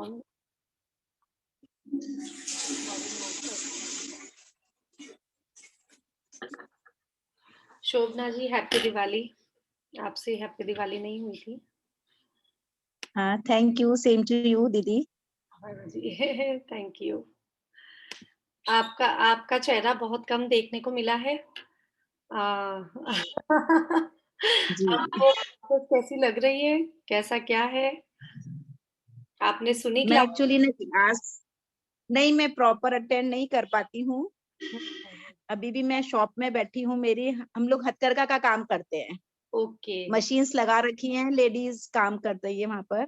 On. Shobhana ji happy Diwali. आपसे happy Diwali नहीं हुई थी। हाँ, thank you, same to you दीदी। हाँ जी थैंक यू। आपका आपका चेहरा बहुत कम देखने को मिला है। जी आपको आपको कैसी लग रही है? कैसा क्या है? आपने सुनी मैं क्लास? एक्चुअली ना क्लास नहीं, मैं प्रॉपर अटेंड नहीं कर पाती हूँ। अभी भी मैं शॉप में बैठी हूँ। मेरी हम लोग हथकरघा का काम करते हैं। ओके। मशीन्स लगा रखी हैं, लेडीज काम कर रही है वहां पर,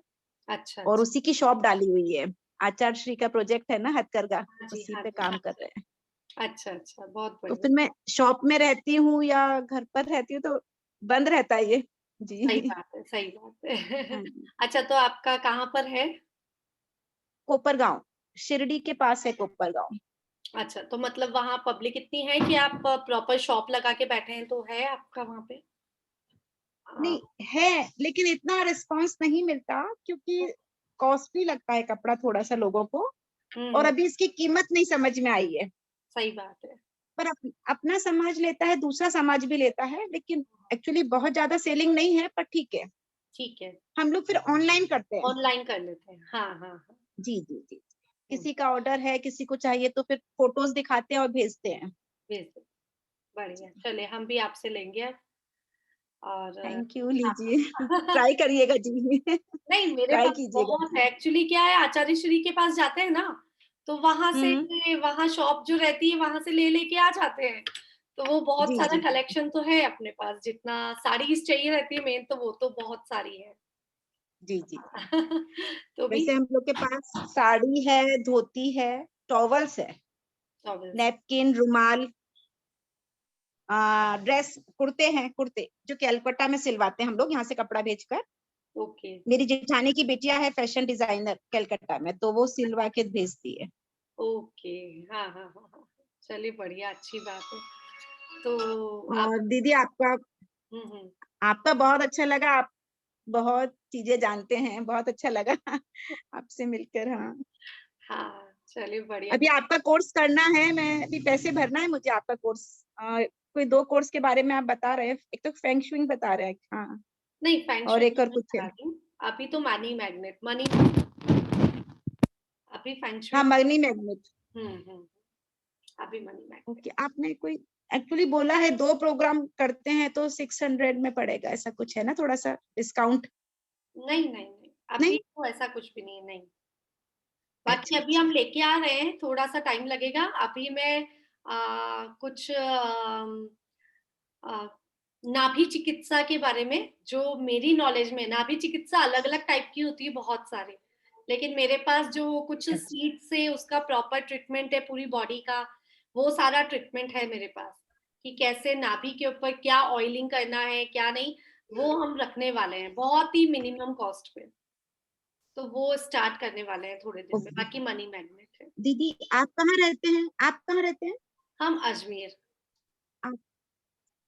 अच्छा और अच्छा। उसी की शॉप डाली हुई है। आचार्य श्री का प्रोजेक्ट है ना हथकरघा, हाँ जी, उसी हाँ पे जी। काम कर रहे हैं। अच्छा अच्छा, बहुत तो बढ़िया। फिर मैं शॉप में रहती हूँ या घर पर रहती हूँ तो बंद रहता है ये। सही जी बात है, सही बात है। हाँ जी। अच्छा, तो आपका कहाँ पर है? कोपरगांव, शिरडी के पास है कोपरगांव। अच्छा, तो मतलब वहाँ पब्लिक इतनी है कि आप प्रॉपर शॉप लगा के बैठे हैं, तो है आपका वहाँ पे? अ, नहीं है, लेकिन इतना रिस्पांस नहीं मिलता क्योंकि कॉस्टली लगता है कपड़ा थोड़ा सा लोगों को, और हुँ, अभी इसकी कीमत नहीं समझ में आई है। सही बात है। पर अपना समाज लेता है, दूसरा समाज भी लेता है, लेकिन एक्चुअली बहुत ज्यादा सेलिंग नहीं है, पर ठीक है। ठीक है, हम लोग फिर ऑनलाइन करते हैं। ऑनलाइन कर लेते हैं। हाँ, हाँ, हाँ। जी जी जी। हुँ, किसी का ऑर्डर है, किसी को चाहिए तो फिर फोटोज दिखाते हैं और भेजते हैं। भेज दो। बढ़िया, चलिए हम भी आपसे लेंगे अब। और थैंक यू, हाँ। लीजिए ट्राई करिएगा जी नहीं, मेरे ट्राई पास कीजिएगा बहुत जी। है। एक्चुअली क्या है, आचार्य श्री के पास जाते हैं ना, तो हम्म। वहाँ शॉप जो रहती है, वहाँ से ले लेके आ जाते हैं। तो वो बहुत जी सारा जी जी कलेक्शन तो है अपने पास। जितना साड़ीज़ चाहिए रहती है मेन, तो वो तो बहुत सारी है। जी जी। तो भी वैसे हम लोग के पास साड़ी है, धोती है, टॉवल्स है, टॉवेल्स। नैपकिन, रुमाल, ड्रेस, कुर्ते हैं, कुर्ते जो कैलकटा में सिलवाते हैं हम लोग यहाँ से कपड़ा भेजकर। ओके, मेरी जेठानी की बिटिया है फैशन डिजाइनर कैलकटा में, तो वो सिलवा के भेजती है। ओके। हाँ, हाँ, हाँ, हाँ। चलिए बढ़िया, अच्छी बात है। तो आप और दीदी आपका हुँ, हुँ। आपका बहुत अच्छा लगा। आप बहुत चीजें जानते हैं, बहुत अच्छा लगा आपसे मिलकर। हाँ, हाँ, चलिए बढ़िया। अभी आपका कोर्स करना है, मैं अभी पैसे भरना है मुझे आपका कोर्स। कोई दो कोर्स के बारे में आप बता रहे हैं, एक तो फेंग शुइंग बता रहे हैं, हाँ, नहीं, फेंग और शुई एक और नहीं कुछ है। बता रही हूँ। अभी तो मनी अभी फेंग शुई। हाँ, मनी मैग्नेट। हुँ, हुँ। अभी मनी मैग्नेट। ओके, आपने कोई एक्चुअली बोला है दो प्रोग्राम करते हैं तो 600 में पड़ेगा, ऐसा कुछ है ना, थोड़ा सा डिस्काउंट? नहीं, नहीं, नहीं, अभी नहीं। तो ऐसा कुछ भी नहीं है, नहीं। बाकी अच्छा अभी अच्छा। हम लेके आ रहे हैं, थोड़ा-सा टाइम लगेगा। अभी मैं कुछ अ, नाभि चिकित्सा के बारे में, जो मेरी नॉलेज में, नाभि चिकित्सा अलग-अलग टाइप की होती है, बहुत सारी। लेकिन मेरे पास जो कुछ अच्छा सीड से उसका प्रॉपर ट्रीटमेंट है पूरी बॉडी का, वो सारा ट्रीटमेंट है मेरे पास, कि कैसे नाभि के ऊपर क्या ऑयलिंग करना है, क्या नहीं, वो हम रखने वाले हैं, बहुत ही मिनिमम कॉस्ट पे। तो वो स्टार्ट करने वाले हैं थोड़े दिन में, ओके। बाकी मनी मैग्नेट है। दीदी आप कहाँ रहते हैं, आप कहाँ रहते हैं? हम अजमेर। आप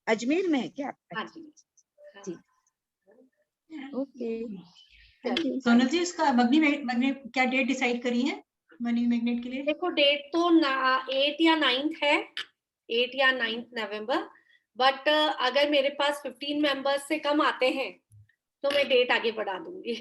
अजमेर में है क्या? हाँ अच्छा। जी। हाँ। जी। ओके, थैंक चलिए यू। सोनल जी, इसका मगनी मैग्नेट क्या डेट डिसाइड करी है मनी मैग्नेट के लिए? देखो, डेट तो ना 8 या 9 है, 8 या 9 नवंबर। बट अगर मेरे पास 15 मेंबर्स से कम आते हैं, तो मैं डेट आगे बढ़ा दूंगी।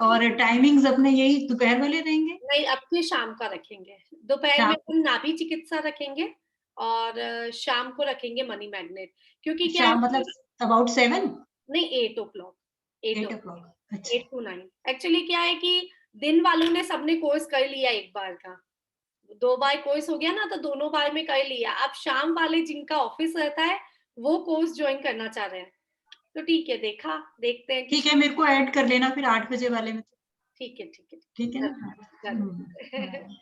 और टाइमिंग्स अपने यही दोपहर वाले रहेंगे? नहीं, अब फिर शाम का रखेंगे। दोपहर में शाम हम नाभि चिकित्सा रखेंगे, और शाम को रखेंगे मनी मैग्नेट। क्योंकि क्या है शाम कि मतलब अबाउट 7? नहीं, 8 ओ क्लॉक, 8 ओ 8 o'clock। अच्छा। 8 टू 9। एक्चुअली क्या है कि दिन वालों ने सबने कोर्स कर लिया एक बार का, 2 बार कोर्स हो गया ना, तो दोनों बार में कर लिया। अब शाम वाले जिनका ऑफिस रहता है, वो कोर्स ज्वाइन करना चाह रहे हैं। तो ठीक है, देखते हैं कि ठीक है, मेरे को ऐड कर लेना फिर 8 बजे वाले में। ठीक है, ठीक है, ठीक है ना? हाँ। जरूर। हाँ।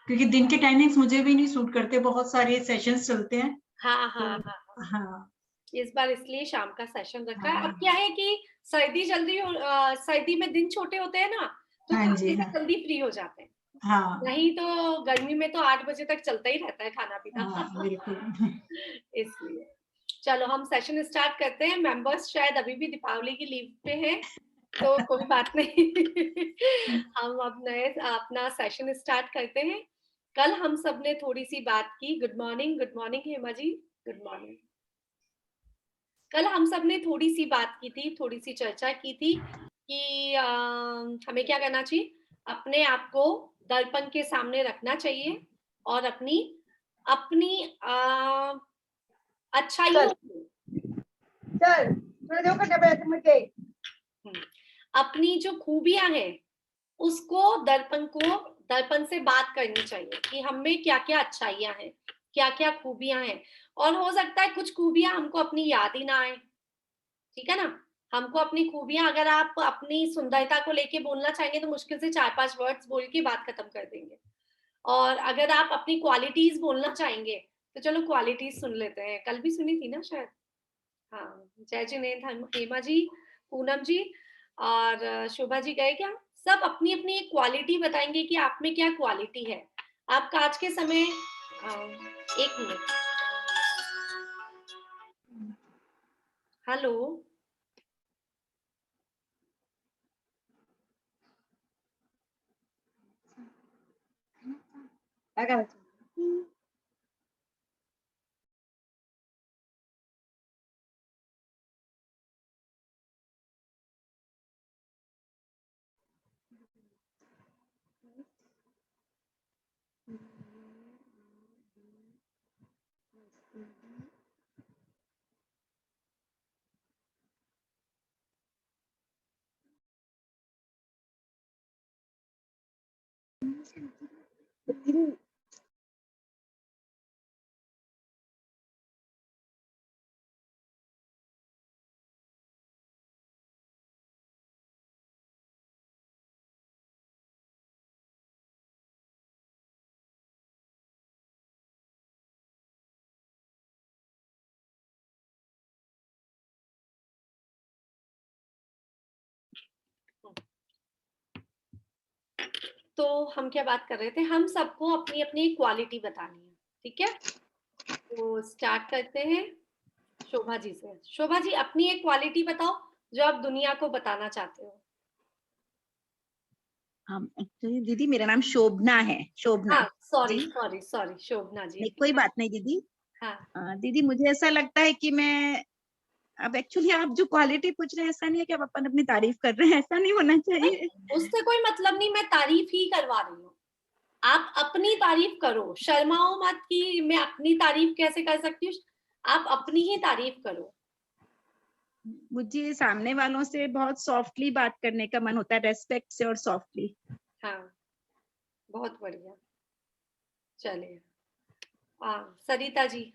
क्योंकि दिन के टाइमिंग्स मुझे भी नहीं सूट करते, बहुत सारे सेशंस चलते हैं। हाँ, तो हाँ, हाँ, हाँ। हाँ इस बार इसलिए शाम का सेशन रखा है। अब हाँ क्या है कि सर्दी में दिन छोटे होते हैं ना, तो हाँ जी। खाने से हाँ जल्दी फ्री हो जाते हैं। हाँ नहीं तो गर्मी में तो 8 बजे तक चलता ही रहता है खाना पीना। हाँ बिल्कुल। इसलिए चलो हम सेशन स्टार्ट करते हैं। मेंबर्स शायद अभी भी दीपावली की लीव पे हैं, तो कोई बात नहीं। हम अपना सेशन स्टार्ट करते हैं। कल हम सब ने थोड़ी सी बात की। Good morning Hema ji, good morning. कल हम सब ने थोड़ी सी बात की थी, थोड़ी सी चर्चा की थी कि हमें क्या करना चाहिए, अपने आप को दर्पण के सामने रखना चाहिए और अपनी अपनी अच्छाइयों को, अपनी जो खूबियां हैं उसको दर्पण से बात करनी चाहिए कि हम में क्या क्या अच्छाइयां हैं, क्या क्या खूबियां हैं। और हो सकता है कुछ खूबियां हमको अपनी याद ही ना आए, ठीक है ना। हमको अपनी खूबियां, अगर आप अपनी सुंदरता को लेके बोलना चाहेंगे तो मुश्किल से 4-5 वर्ड्स बोल के बात खत्म कर देंगे। और अगर आप अपनी क्वालिटीज बोलना चाहेंगे तो चलो क्वालिटीज सुन लेते हैं। कल भी सुनी थी ना शायद। हाँ, जय जिनेंद्र, हेमा जी, पूनम जी और शोभा जी गए क्या? सब अपनी अपनी एक क्वालिटी बताएंगे कि आप में क्या क्वालिटी है। आपका आज के समय, एक मिनट, हेलो, तो हम क्या बात कर रहे थे, हम सबको अपनी अपनी क्वालिटी बतानी है, ठीक है। तो स्टार्ट करते हैं शोभा जी से। शोभा जी, अपनी एक क्वालिटी बताओ जो आप दुनिया को बताना चाहते हो। एक्चुअली दीदी मेरा नाम शोभना है, शोभना हाँ, सॉरी जी। सॉरी सॉरी, शोभना जी। नहीं, कोई बात नहीं दीदी। हाँ, दीदी मुझे ऐसा लगता है कि मैं, अब एक्चुअली आप जो क्वालिटी पूछ रहे हैं, ऐसा नहीं है कि आप अपन अपनी तारीफ कर रहे हैं, ऐसा नहीं होना चाहिए। उससे कोई मतलब नहीं, मैं तारीफ ही करवा रही हूँ। आप अपनी तारीफ करो, शर्माओ मत कि मैं अपनी तारीफ कैसे कर सकती हूँ। आप अपनी ही तारीफ करो। मुझे सामने वालों से बहुत सॉफ्टली बात करने का मन होता है, रेस्पेक्ट से और सॉफ्टली। हाँ, बहुत बढ़िया। चलिए, सरिता जी।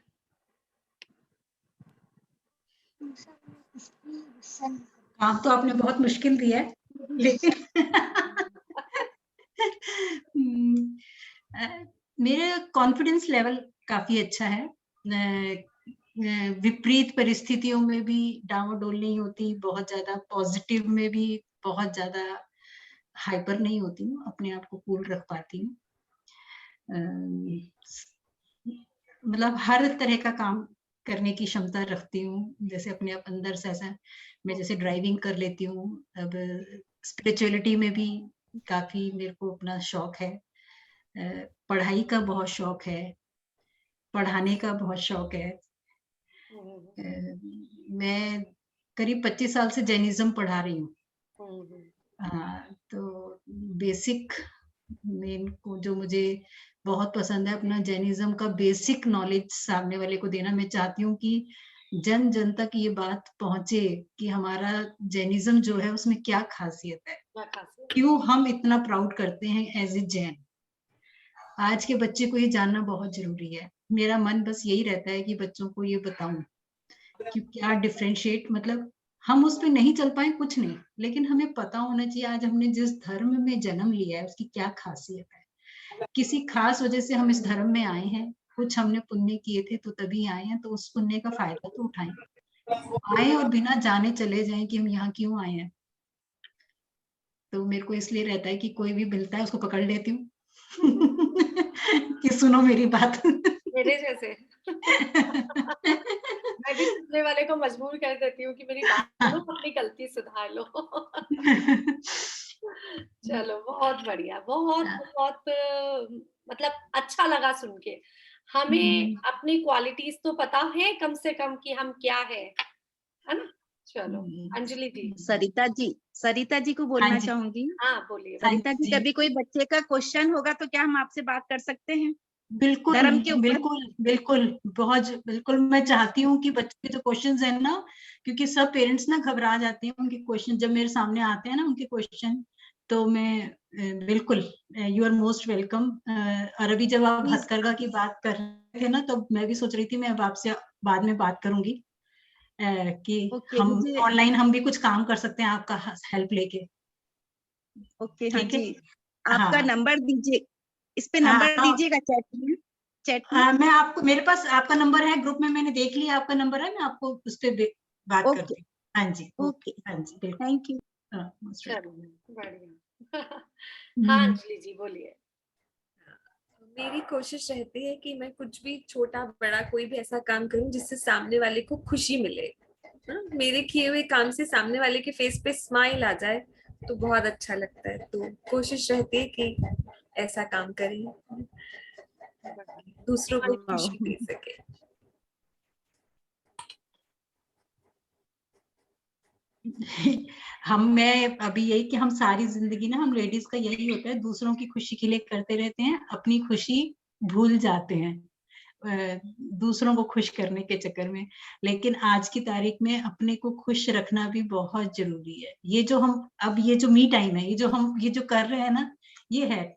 काम तो आपने बहुत मुश्किल दिया है, लेकिन मेरा कॉन्फिडेंस लेवल काफी अच्छा है। विपरीत परिस्थितियों में भी डावाडोल नहीं होती, बहुत ज्यादा पॉजिटिव में भी बहुत ज्यादा हाइपर नहीं होती हूँ, अपने आप को कूल रख पाती हूँ। मतलब हर तरह का काम करने की क्षमता रखती हूँ, जैसे अपने आप अंदर से ऐसा, मैं जैसे ड्राइविंग कर लेती हूँ। अब स्पिरिचुअलिटी में भी काफी मेरे को अपना शौक है, पढ़ाई का बहुत शौक है, पढ़ाने का बहुत शौक है। मैं करीब 25 साल से जैनिज्म पढ़ा रही हूँ। हाँ, तो बेसिक मेन को जो मुझे बहुत पसंद है, अपना जैनिज्म का बेसिक नॉलेज सामने वाले को देना। मैं चाहती हूँ कि जन जन तक ये बात पहुंचे कि हमारा जैनिज्म जो है उसमें क्या खासियत है, क्यों हम इतना प्राउड करते हैं एज ए जैन। आज के बच्चे को ये जानना बहुत जरूरी है। मेरा मन बस यही रहता है कि बच्चों को ये बताऊं कि क्या डिफरेंशिएट, मतलब हम उस पे नहीं चल पाए कुछ नहीं, लेकिन हमें पता होना चाहिए आज हमने जिस धर्म में जन्म लिया है उसकी क्या खासियत है। किसी खास वजह से हम इस धर्म में आए हैं, कुछ हमने पुण्य किए थे तो तभी आए हैं, तो उस पुण्य का फायदा तो उठाएं। आए और बिना जाने चले जाएं कि हम यहाँ क्यों आए हैं। तो मेरे को इसलिए रहता है कि कोई भी मिलता है उसको पकड़ लेती हूँ कि सुनो मेरी बात। मेरे जैसे। मैं भी सुनने वाले को मजबूर कर देती हूँ कि मेरी बात सुनो, अपनी गलती सुधार लो। चलो बहुत बढ़िया, बहुत बहुत मतलब अच्छा लगा सुन के। हमें अपनी क्वालिटीज तो पता है कम से कम कि हम क्या है ना? चलो अंजलि जी। सरिता जी को हाँ बोलना जी। चाहूंगी। हाँ बोलिए। हाँ सरिता जी, जी। कभी कोई बच्चे का क्वेश्चन होगा तो क्या हम आपसे बात कर सकते हैं? बिल्कुल धर्म के ऊपर। बिल्कुल बिल्कुल, बिल्कुल मैं चाहती हूँ कि बच्चे के जो क्वेश्चंस हैं ना, क्योंकि सब पेरेंट्स ना घबरा जाते हैं उनके क्वेश्चन जब मेरे सामने आते हैं ना उनके क्वेश्चन, तो मैं बिल्कुल, यू आर मोस्ट वेलकम। और अभी जब आप प्लीज। हथकरघा की बात कर रहे थे ना, तो मैं भी सोच रही थी मैं अब आपसे बाद में बात करूंगी कि ओके, हम मुझे ऑनलाइन हम भी कुछ काम कर सकते हैं आपका हेल्प लेके। ओके, हाँ ठीक है। जी, आपका हाँ नंबर दीजिए, इस पे हाँ नंबर हाँ। दीजिएगा चैट में। मैं आपको, मेरे पास आपका नंबर है, ग्रुप में मैंने देख लिया आपका नंबर है, मैं आपको उस पे बात ओके करती हूँ। हाँ जी, ओके, हाँ जी, बिल्कुल। Thank you. हाँ, most चलो welcome। बढ़िया। हाँ हम्म, अंजलि जी बोलिए। मेरी कोशिश रहती है कि मैं कुछ भी छोटा बड़ा कोई भी ऐसा काम करूं जिससे सामने वाले को खुशी मिले। मेरे किए हुए काम से सामने वाले के फेस पे स्माइल आ जाए तो बहुत अच्छा लगता है, तो कोशिश रहती है कि ऐसा काम करें, दूसरों को खुशी दे सके। मैं अभी यही कि हम सारी जिंदगी ना, हम लेडीज का यही होता है, दूसरों की खुशी के लिए करते रहते हैं, अपनी खुशी भूल जाते हैं दूसरों को खुश करने के चक्कर में। लेकिन आज की तारीख में अपने को खुश रखना भी बहुत जरूरी है। ये जो हम अब ये जो मी टाइम है, ये जो कर रहे हैं ना, ये है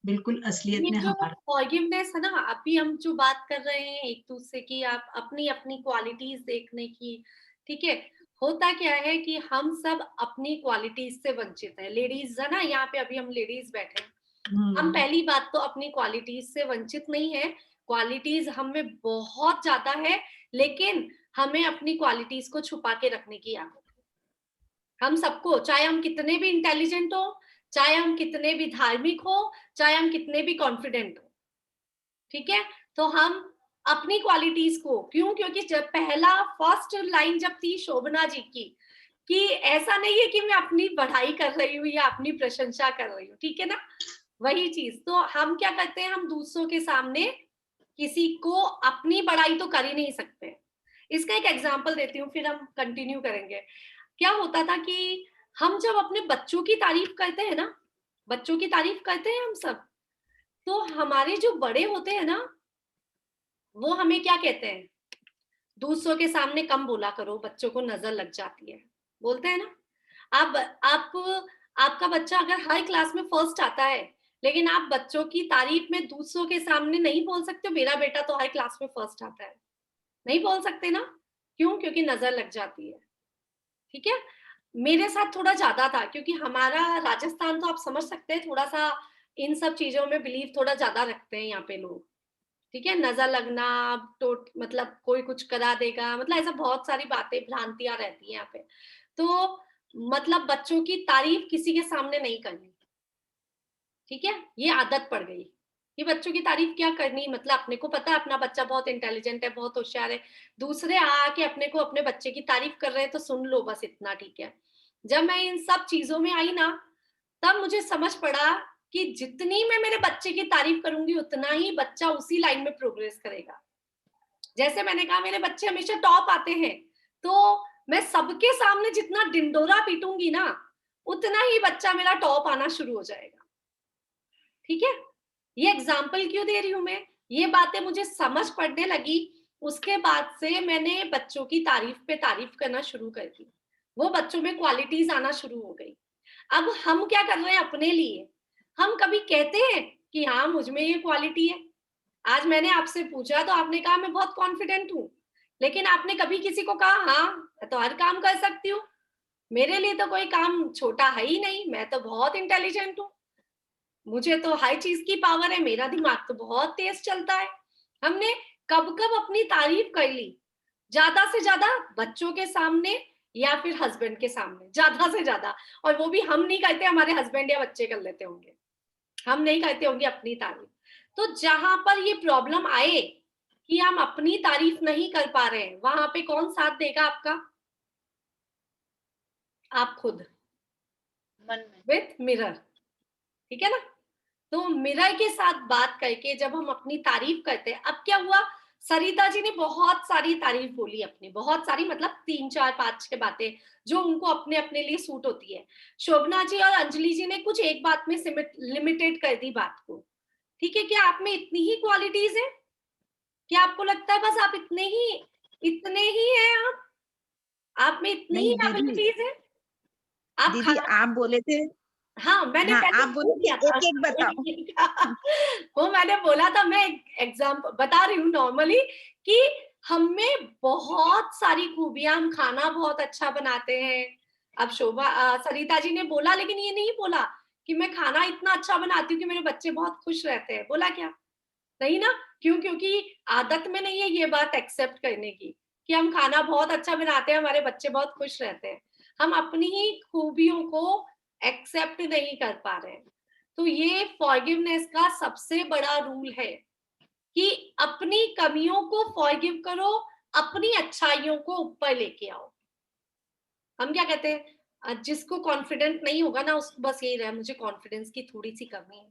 बिल्कुल असलियत ये में जो हमारा। फॉरगिवनेस है ना, अभी हम जो बात कर रहे हैं एक दूसरे की, आप अपनी अपनी क्वालिटीज देखने की, ठीक है। होता क्या है कि हम सब अपनी क्वालिटीज से वंचित है, लेडीज है ना, यहाँ पे अभी हम लेडीज बैठे हैं। हम पहली बात तो अपनी क्वालिटीज से वंचित नहीं है, क्वालिटीज हमें बहुत ज्यादा है, लेकिन हमें अपनी क्वालिटीज को छुपा के रखने की आदत है। हम सबको, चाहे हम कितने भी इंटेलिजेंट हो, चाहे हम कितने भी धार्मिक हो, चाहे हम कितने भी कॉन्फिडेंट हो, ठीक है। तो हम अपनी क्वालिटीज को क्यों, क्योंकि जब पहला फर्स्ट लाइन जब थी शोभना जी की, कि ऐसा नहीं है कि मैं अपनी बढ़ाई कर रही हूँ या अपनी प्रशंसा कर रही हूँ, ठीक है ना, वही चीज। तो हम क्या करते हैं, हम दूसरों के सामने किसी को अपनी बड़ाई तो कर ही नहीं सकते। इसका एक एग्जाम्पल देती हूँ, फिर हम कंटिन्यू करेंगे। क्या होता था कि हम जब अपने बच्चों की तारीफ करते हैं ना, बच्चों की तारीफ करते हैं हम सब, तो हमारे जो बड़े होते हैं ना, वो हमें क्या कहते हैं, दूसरों के सामने कम बोला करो, बच्चों को नजर लग जाती है, बोलते हैं ना। आप आपका बच्चा अगर हर क्लास में फर्स्ट आता है, लेकिन आप बच्चों की तारीफ में दूसरों के सामने नहीं बोल सकते, मेरा बेटा तो हर क्लास में फर्स्ट आता है, नहीं बोल सकते ना। क्यों? क्योंकि नजर लग जाती है, ठीक है। मेरे साथ थोड़ा ज्यादा था, क्योंकि हमारा राजस्थान तो आप समझ सकते हैं, थोड़ा सा इन सब चीजों में बिलीव थोड़ा ज्यादा रखते हैं यहाँ पे लोग, ठीक है। नजर लगना, तो मतलब कोई कुछ करा देगा, मतलब ऐसा बहुत सारी बातें, भ्रांतियां रहती हैं यहाँ पे। तो मतलब बच्चों की तारीफ किसी के सामने नहीं करनी, ठीक है। ये आदत पड़ गई कि बच्चों की तारीफ क्या करनी, मतलब अपने को पता है अपना बच्चा बहुत इंटेलिजेंट है, बहुत होशियार है, दूसरे आके अपने को अपने बच्चे की तारीफ कर रहे हैं तो सुन लो, बस इतना, ठीक है। जब मैं इन सब चीजों में आई ना, तब मुझे समझ पड़ा कि जितनी मैं मेरे बच्चे की तारीफ करूंगी, उतना ही बच्चा उसी लाइन में प्रोग्रेस करेगा। जैसे मैंने कहा, मेरे बच्चे हमेशा टॉप आते हैं, तो मैं सबके सामने जितना डिंडोरा पीटूंगी ना, उतना ही बच्चा मेरा टॉप आना शुरू हो जाएगा, ठीक है। ये एग्जाम्पल क्यों दे रही हूं मैं, ये बातें मुझे समझ पड़ने लगी, उसके बाद से मैंने बच्चों की तारीफ पे तारीफ करना शुरू कर दी, वो बच्चों में क्वालिटीज आना शुरू हो गई। अब हम क्या कर रहे हैं अपने लिए, हम कभी कहते हैं कि हाँ मुझ में ये क्वालिटी है। आज मैंने आपसे पूछा तो आपने कहा मैं बहुत कॉन्फिडेंट हूँ, लेकिन आपने कभी किसी को कहा हाँ मैं तो हर काम कर सकती हूँ, मेरे लिए तो कोई काम छोटा है ही नहीं, मैं तो बहुत इंटेलिजेंट हूँ, मुझे तो हर चीज की पावर है, मेरा दिमाग तो बहुत तेज चलता है। हमने कब कब अपनी तारीफ कर ली, ज्यादा से ज्यादा बच्चों के सामने या फिर हस्बैंड के सामने, ज्यादा से ज्यादा। और वो भी हम नहीं करते, हमारे हस्बैंड या बच्चे कर लेते होंगे, हम नहीं करते होंगे अपनी तारीफ। तो जहां पर ये प्रॉब्लम आए, कि हम अपनी तारीफ नहीं कर पा रहे हैं, वहां पे कौन साथ देगा आपका? आप खुद, मन में। विथ मिरर, ठीक है ना? तो मिरर के साथ बात करके जब हम अपनी तारीफ करते हैं, अब क्या हुआ, सरिता जी ने बहुत सारी तारीफ बोली अपनी, बहुत सारी मतलब 3 4 5 6 बातें जो उनको अपने अपने लिए सूट होती है। शोभना जी और अंजलि जी ने कुछ एक बात में लिमिटेड कर दी बात को, ठीक है? क्या आप में इतनी ही क्वालिटीज है? क्या आपको लगता है बस आप इतने ही हैं? आप में इतनी नहीं ही दीदी, एबिलिटीज है? आप दीदी खाना, आप बोले थे, हाँ मैंने हाँ पहले आप बोले बोल थे दिया था एक एक बताओ। वो मैंने बोला था, मैं एग्जाम्पल बता रही हूँ नॉर्मली कि हम में बहुत सारी खूबियां, हम खाना बहुत अच्छा बनाते हैं। अब सरिता जी ने बोला, लेकिन ये नहीं बोला कि मैं खाना इतना अच्छा बनाती हूँ कि मेरे बच्चे बहुत खुश रहते हैं, बोला क्या? नहीं ना? क्यों? क्योंकि आदत में नहीं है ये बात एक्सेप्ट करने की कि हम खाना बहुत अच्छा बनाते हैं, हमारे बच्चे बहुत खुश रहते हैं। हम अपनी ही खूबियों को एक्सेप्ट नहीं कर पा रहे हैं। तो ये फॉरगिवनेस का सबसे बड़ा रूल है कि अपनी कमियों को फॉरगिव करो, अपनी अच्छाइयों को ऊपर लेके आओ। हम क्या कहते हैं, जिसको कॉन्फिडेंट नहीं होगा ना, उसको बस यही रहा, मुझे कॉन्फिडेंस की थोड़ी सी कमी है,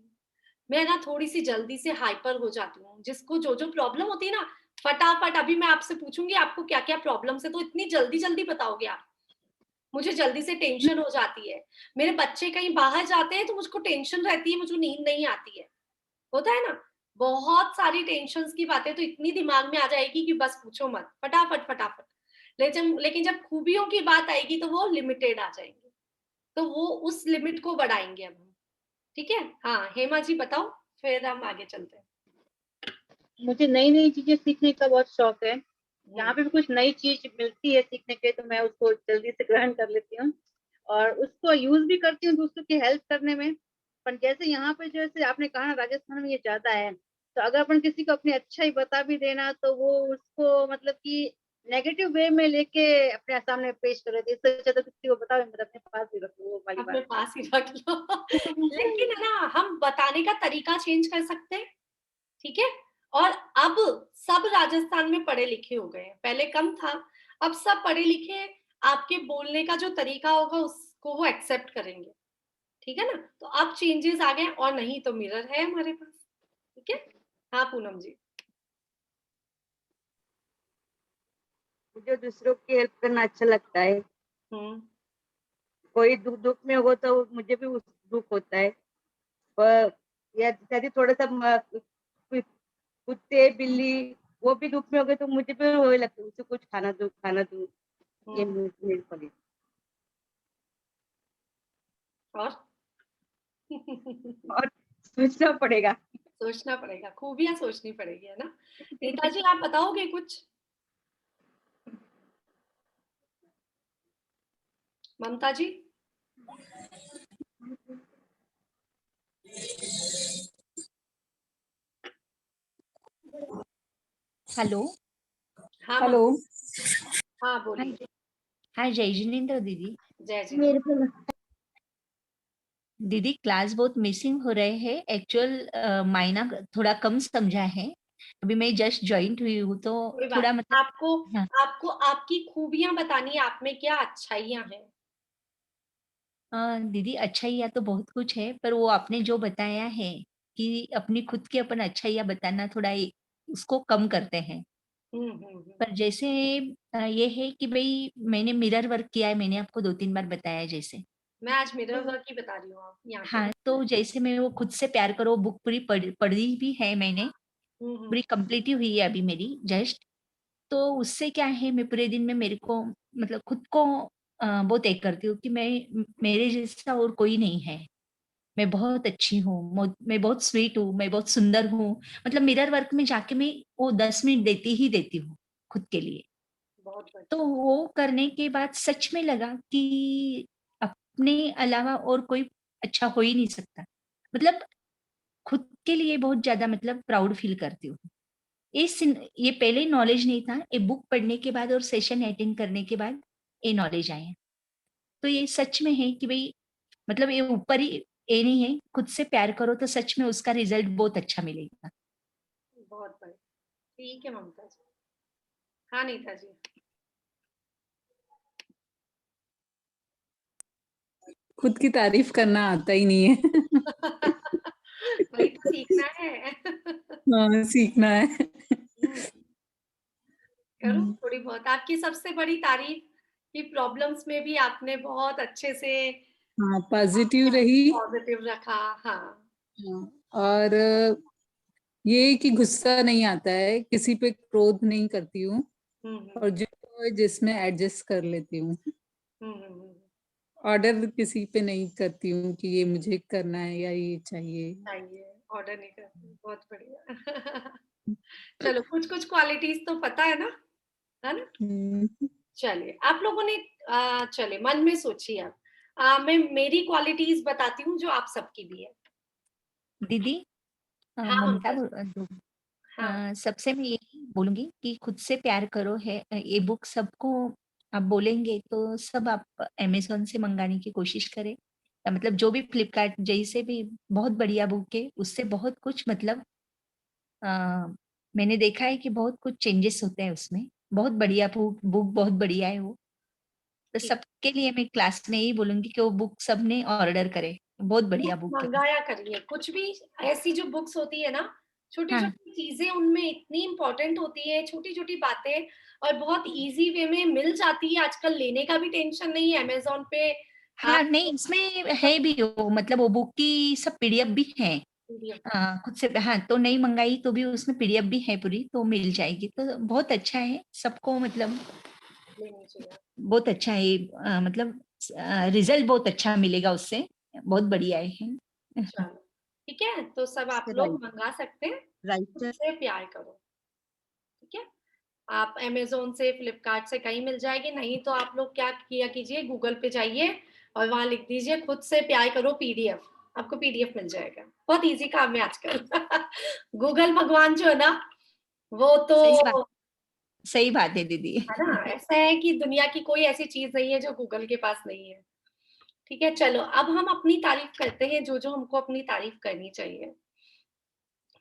मैं ना थोड़ी सी जल्दी से हाइपर हो जाती हूँ। जिसको जो जो प्रॉब्लम होती है ना, फटाफट अभी मैं आपसे पूछूंगी आपको क्या क्या प्रॉब्लम है, तो इतनी जल्दी जल्दी बताओगे आप। मुझे जल्दी से टेंशन हो जाती है, मेरे बच्चे कहीं बाहर जाते हैं तो मुझको टेंशन रहती है, मुझे नींद नहीं आती है, होता है ना? बहुत सारी टेंशन की बातें तो इतनी दिमाग में आ जाएगी कि बस पूछो मत, फटाफट फटाफट। लेकिन जब खूबियों की बात आएगी तो वो लिमिटेड आ जाएंगे, तो वो उस लिमिट को बढ़ाएंगे अब हम, ठीक है? हाँ हेमा जी बताओ, फिर हम आगे चलते हैं। मुझे नई नई चीजें सीखने का बहुत शौक है। जहाँ पे भी कुछ नई चीज मिलती है सीखने के, तो मैं उसको जल्दी से ग्रहण कर लेती हूँ और उसको यूज भी करती हूँ दूसरों की हेल्प करने में। पर जैसे यहाँ पे जैसे आपने कहा ना, राजस्थान में ये ज्यादा है, तो अगर अपन किसी को अपनी अच्छाई बता भी देना तो वो उसको मतलब कि नेगेटिव वे में लेके अपने सामने पेश कर देते हैं। इससे अच्छा तो किसी को बताओ मत, अपने पास ही रखो, वो वाली अपने बात पास ही रख लो लेकिन है ना, हम बताने का तरीका चेंज कर सकते हैं, ठीक है? और अब सब राजस्थान में पढ़े लिखे हो गए हैं, पहले कम था, अब सब पढ़े लिखे हैं। आपके बोलने का जो तरीका होगा उसको वो एक्सेप्ट करेंगे, ठीक है ना? तो अब चेंजेस आ गए, और नहीं तो मिरर है हमारे पास, ठीक है? हाँ पूनम जी। मुझे दूसरों की हेल्प करना अच्छा लगता है। हम्म कोई दुख दुख में हो तो मुझे भी उस दुख होता है। पर या यदि थोड़ा सा कुत्ते बिल्ली वो भी दुख में हो गए तो मुझे भी वही लगता है, उसे कुछ खाना दो खाना दो। ये हम्म। मेरे को और और सोचना पड़ेगा। सोचना पड़ेगा, खूबियां सोचनी पड़ेगी, है ना? नीता जी आप बताओगे कुछ? ममता जी। हेलो। हाँ हेलो। हाँ हाय। बोलिए। हाय जय जिनेन्द्र दीदी। जय जी। मेरे को दीदी क्लास बहुत मिसिंग हो रहे हैं, एक्चुअल मायना थोड़ा कम समझा है। अभी मैं जस्ट ज्वाइन हुई हूँ तो कोई बात थोड़ा नहीं। मतलब। आपको हाँ। आपको आपकी खूबियां बतानी है, आप में क्या अच्छाइयां हैं? दीदी अच्छाइयाँ तो बहुत कुछ है, पर वो आपने जो बताया है कि अपनी खुद की अपन अच्छाइयाँ बताना थोड़ा उसको कम करते हैं। पर जैसे ये है कि भाई मैंने मिरर वर्क किया है, मैंने आपको 2-3 बार बताया जैसे। मैं आज मिरर तो वर्क ही बता रही हूँ आप यहाँ पे। हाँ, तो जैसे मैं वो खुद से प्यार करो बुक पूरी पढ़ी भी है मैंने, हम्म। पूरी कंप्लीट ही हुई है अभी मेरी जस्ट। तो उससे क्या है, मैं पूरे दिन में मेरे को मतलब खुद को बहुत एक करती हूँ कि मेरे जैसा और कोई नहीं है। मैं बहुत अच्छी हूँ, मैं बहुत स्वीट हूँ, मैं बहुत सुंदर हूँ। मतलब मिरर वर्क में जाके मैं वो 10 मिनट देती ही देती हूँ खुद के लिए। बहुत तो बढ़िया। वो करने के बाद सच में लगा कि अपने अलावा और कोई अच्छा हो ही नहीं सकता। मतलब खुद के लिए बहुत ज़्यादा मतलब प्राउड फील करती हूँ। ये पहले नॉलेज नहीं था, ये बुक पढ़ने के बाद और सेशन अटेंड करने के बाद ये नॉलेज आया। तो ये सच में है कि भई मतलब ये ऊपर ही ये नहीं है, खुद से प्यार करो तो सच में उसका रिज़ल्ट बहुत अच्छा मिलेगा। बहुत बढ़िया। ठीक है ममता जी। हाँ नीता जी। खुद की तारीफ करना आता ही नहीं है। वही तो सीखना है। हाँ, सीखना है। करो थोड़ी बहुत। आपकी सबसे बड़ी तारीफ कि प्रॉब्लम्स में भी आपने बहुत अच्छे से हाँ, पॉजिटिव रही। पॉजिटिव रखा। हाँ हाँ, और ये कि गुस्सा नहीं आता है, किसी पे क्रोध नहीं करती हूँ, और जो जिसमें एडजस्ट कर लेती हूँ। ऑर्डर किसी पे नहीं करती हूँ कि ये मुझे करना है या ये चाहिए। ऑर्डर नहीं करती। बहुत बढ़िया। चलो कुछ कुछ क्वालिटीज तो पता है ना, है ना? चलिए आप लोगों ने चलिए मन में सोचिए आप। मैं मेरी क्वालिटीज बताती हूँ जो आप सबकी भी है। दीदी हाँ ममता ममता जी। हाँ सबसे मैं यही बोलूंगी कि खुद से प्यार करो है। ये बुक सबको आप बोलेंगे तो सब आप अमेज़न से मंगाने की कोशिश करें, या मतलब जो भी फ्लिपकार्ट जैसे भी बहुत बढ़िया बुक है, उससे बहुत कुछ मतलब अ, मैंने देखा है कि बहुत कुछ चेंजेस होते हैं उसमें। बहुत बढ़िया बुक बुक बहुत बढ़िया है वो। तो ठीक। सबके लिए मैं क्लास में यही बोलूंगी कि वो बुक सबने ऑर्डर करे, बहुत बढ़िया बुक बुक है। मंगाया करिए। कुछ भी ऐसी जो बुक्स होती है ना, छोटी हाँ छोटी चीजें उनमें इतनी इम्पोर्टेंट होती है, छोटी छोटी बातें, और बहुत इजी वे में मिल जाती है। आजकल लेने का भी टेंशन नहीं है अमेज़न पे। हाँ, आप नहीं इसमें है भी वो, मतलब वो बुक की सब पीडीएफ भी है। PDF खुद से हाँ, तो नहीं मंगाई तो भी उसमें पीडीएफ भी है पूरी, तो मिल जाएगी। तो बहुत अच्छा है सबको, मतलब लेनी चाहिए। बहुत अच्छा है। मतलब रिजल्ट बहुत अच्छा मिलेगा उससे, बहुत बढ़िया है। चलो ठीक है, तो सब आप लोग राइट मंगा सकते हैं। खुद राइटर से प्यार करो। ठीक है, आप अमेज़न से, फ्लिपकार्ट से कहीं मिल जाएगी। नहीं तो आप लोग क्या किया कीजिए, गूगल पे जाइए और वहां लिख दीजिए खुद से प्यार करो PDF। आपको PDF मिल जाएगा। बहुत इजी काम है आजकल। गूगल भगवान जो है ना, वो तो सही बात है दीदी। है ना। ऐसा है कि दुनिया की कोई ऐसी चीज नहीं है जो गूगल के पास नहीं है। ठीक है, चलो अब हम अपनी तारीफ करते हैं, जो जो हमको अपनी तारीफ करनी चाहिए।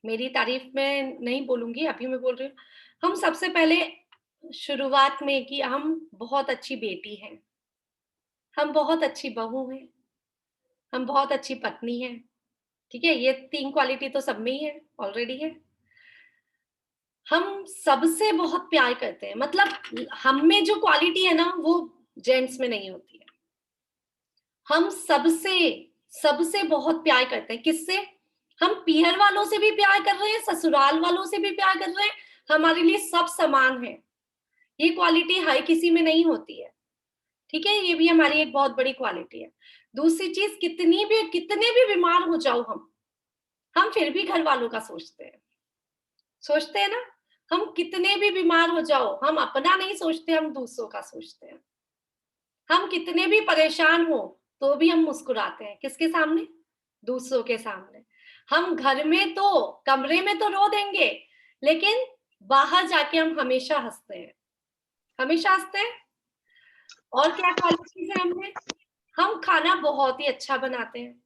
मेरी तारीफ में नहीं बोलूंगी, अभी मैं बोल रही हूँ। हम सबसे पहले शुरुआत में कि हम बहुत अच्छी बेटी हैं, हम बहुत अच्छी बहू हैं, हम बहुत अच्छी पत्नी हैं। ठीक है, ये 3 क्वालिटी तो सब में ही है, ऑलरेडी है। हम सबसे बहुत प्यार करते हैं, मतलब हम में जो क्वालिटी है ना, वो जेंट्स में नहीं होती है। हम सबसे सबसे बहुत प्यार करते हैं। किससे? हम पीहर वालों से भी प्यार कर रहे हैं, ससुराल वालों से भी प्यार कर रहे हैं। हमारे लिए सब समान है। ये क्वालिटी हर किसी में नहीं होती है। ठीक है, ये भी हमारी एक बहुत बड़ी क्वालिटी है। दूसरी चीज, कितने भी बीमार हो जाओ हम फिर भी घर वालों का सोचते हैं ना। हम कितने भी बीमार हो जाओ, हम अपना नहीं सोचते, हम दूसरों का सोचते हैं। हम कितने भी परेशान हो तो भी हम मुस्कुराते हैं। किसके सामने? दूसरों के सामने। हम घर में तो, कमरे में तो रो देंगे, लेकिन बाहर जाके हम हमेशा हंसते हैं, हमेशा हंसते हैं। और क्या क्वालिटीज है हमें? हम खाना बहुत ही अच्छा बनाते हैं।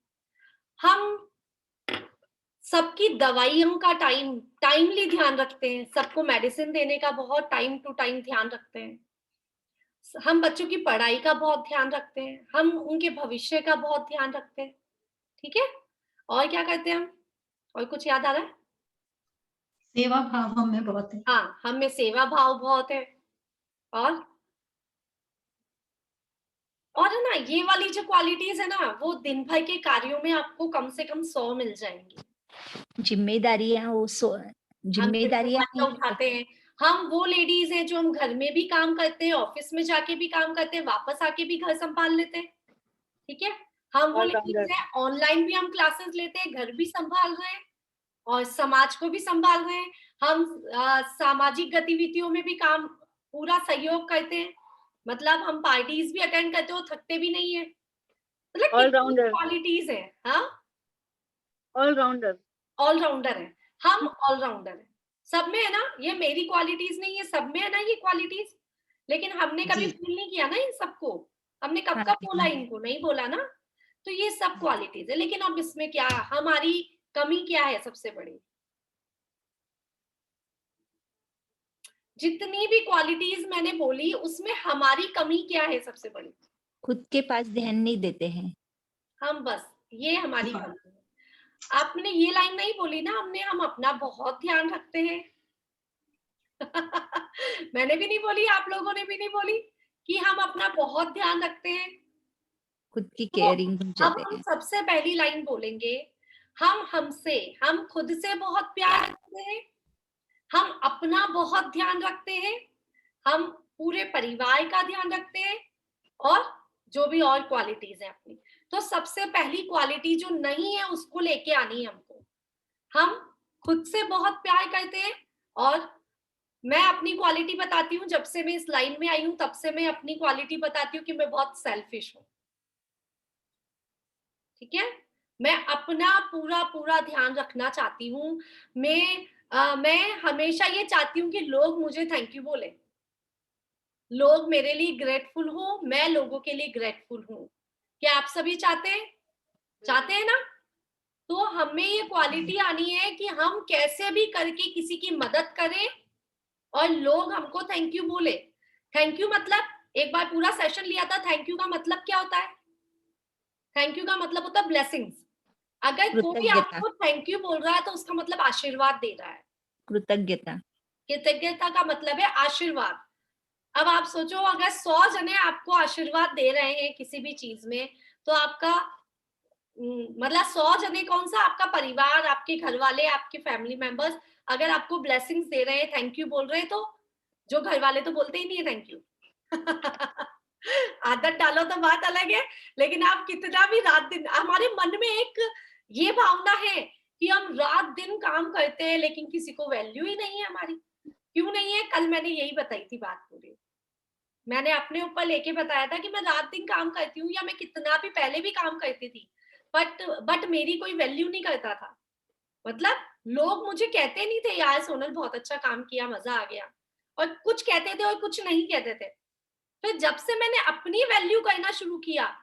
हम सबकी दवाइयों का टाइमली ध्यान रखते हैं। सबको मेडिसिन देने का बहुत टाइम टू टाइम ध्यान रखते हैं। हम बच्चों की पढ़ाई का बहुत ध्यान रखते हैं। हम उनके भविष्य का बहुत ध्यान रखते हैं। ठीक है, और क्या करते हैं हम? और कुछ याद आ रहा है? सेवा भाव हम में बहुत है। हाँ, हम में सेवा भाव बहुत है। और है ना, ये वाली जो क्वालिटीज है ना, वो दिन भर के कार्यों में आपको कम से कम 100 मिल जाएंगी। जिम्मेदारियां हम जिम्मेदारियां जिम्मेदारियां उठाते हैं। हम वो लेडीज हैं जो हम घर में भी काम करते हैं, ऑफिस में जाके भी काम करते हैं, वापस आके भी घर संभाल लेते हैं। ठीक है, हम वो ऑलराउंडर। लेडीज हैं, ऑनलाइन भी हम क्लासेस लेते हैं, घर भी संभाल रहे हैं और समाज को भी संभाल रहे हैं। हम सामाजिक गतिविधियों में भी काम, पूरा सहयोग करते हैं। मतलब हम पार्टीज भी अटेंड करते हो, थकते भी नहीं है। मतलब कितनी ऑलराउंडर। क्वालिटीज है। हाँ, ऑलराउंडर। ऑलराउंडर है। हम ऑलराउंडर है, सब में है ना। ये मेरी क्वालिटीज नहीं है, सब में है ना ये क्वालिटीज। लेकिन हमने कभी जी फील नहीं किया ना इन सबको। हमने कब हाँ कब बोला दीदी। इनको? नहीं बोला ना। तो ये सब क्वालिटीज है। लेकिन अब इसमें क्या हमारी कमी क्या है सबसे बड़ी? जितनी भी क्वालिटीज मैंने बोली उसमें हमारी कमी क्या है सबसे बड़ी? खुद के पास ध्यान नहीं देते हैं। हम बस, ये हमारी कमी है। आपने ये लाइन नहीं बोली ना, हमने हम अपना बहुत ध्यान रखते हैं। मैंने भी नहीं बोली, आप लोगों ने भी नहीं बोली कि हम अपना बहुत ध्यान रखते हैं। खुद की तो केयरिंग हो अब जाते हम हैं। सबसे पहली लाइन बोलेंगे, हम खुद से बहुत प्यार रखते हैं, हम अपना बहुत ध्यान रखते हैं, हम पूरे परिवार का ध्यान रखते हैं, और जो भी और क्वालिटीज है अपनी। तो सबसे पहली क्वालिटी जो नहीं है उसको लेके आनी है हमको। हम खुद से बहुत प्यार करते हैं, और मैं अपनी क्वालिटी बताती हूँ, जब से मैं इस लाइन में आई हूँ तब से मैं अपनी क्वालिटी बताती हूँ कि मैं बहुत सेल्फिश हूँ। ठीक है, मैं अपना पूरा पूरा ध्यान रखना चाहती हूँ। मैं हमेशा ये चाहती हूँ कि लोग मुझे थैंक यू बोले, लोग मेरे लिए ग्रेटफुल हो, मैं लोगों के लिए ग्रेटफुल हूँ। क्या आप सभी चाहते हैं? चाहते हैं ना? तो हमें ये क्वालिटी आनी है कि हम कैसे भी करके किसी की मदद करें और लोग हमको थैंक यू बोले। थैंक यू मतलब, एक बार पूरा सेशन लिया था, थैंक यू का मतलब क्या होता है? थैंक यू का मतलब होता है ब्लेसिंग्स। अगर कोई कृतज्ञता। आपको थैंक यू बोल रहा है तो उसका मतलब आशीर्वाद दे रहा है। कृतज्ञता। कृतज्ञता का मतलब है आशीर्वाद। अब आप सोचो, अगर 100 जने आपको आशीर्वाद दे रहे हैं किसी भी चीज में, तो आपका मतलब 100 जने कौन सा, आपका परिवार, आपके घर वाले, आपके फैमिली मेंबर्स अगर आपको ब्लेसिंग्स दे रहे हैं, थैंक यू बोल रहे हैं, तो जो घर वाले तो बोलते ही नहीं है थैंक यू। आदत डालो तो बात अलग है, लेकिन आप कितना भी रात दिन, हमारे मन में एक ये भावना है कि हम रात दिन काम करते हैं लेकिन किसी को वैल्यू ही नहीं है हमारी। क्यों नहीं है? कल मैंने यही बताई थी बात पूरी। मैंने अपने ऊपर लेके बताया था कि मैं रात दिन काम करती हूँ, या मैं कितना भी पहले भी काम करती थी, बट मेरी कोई वैल्यू नहीं करता था। मतलब लोग मुझे कहते नहीं थे यार सोनल बहुत अच्छा काम किया, मजा आ गया, और कुछ कहते थे और कुछ नहीं कहते थे। फिर जब से मैंने अपनी वैल्यू करना शुरू किया,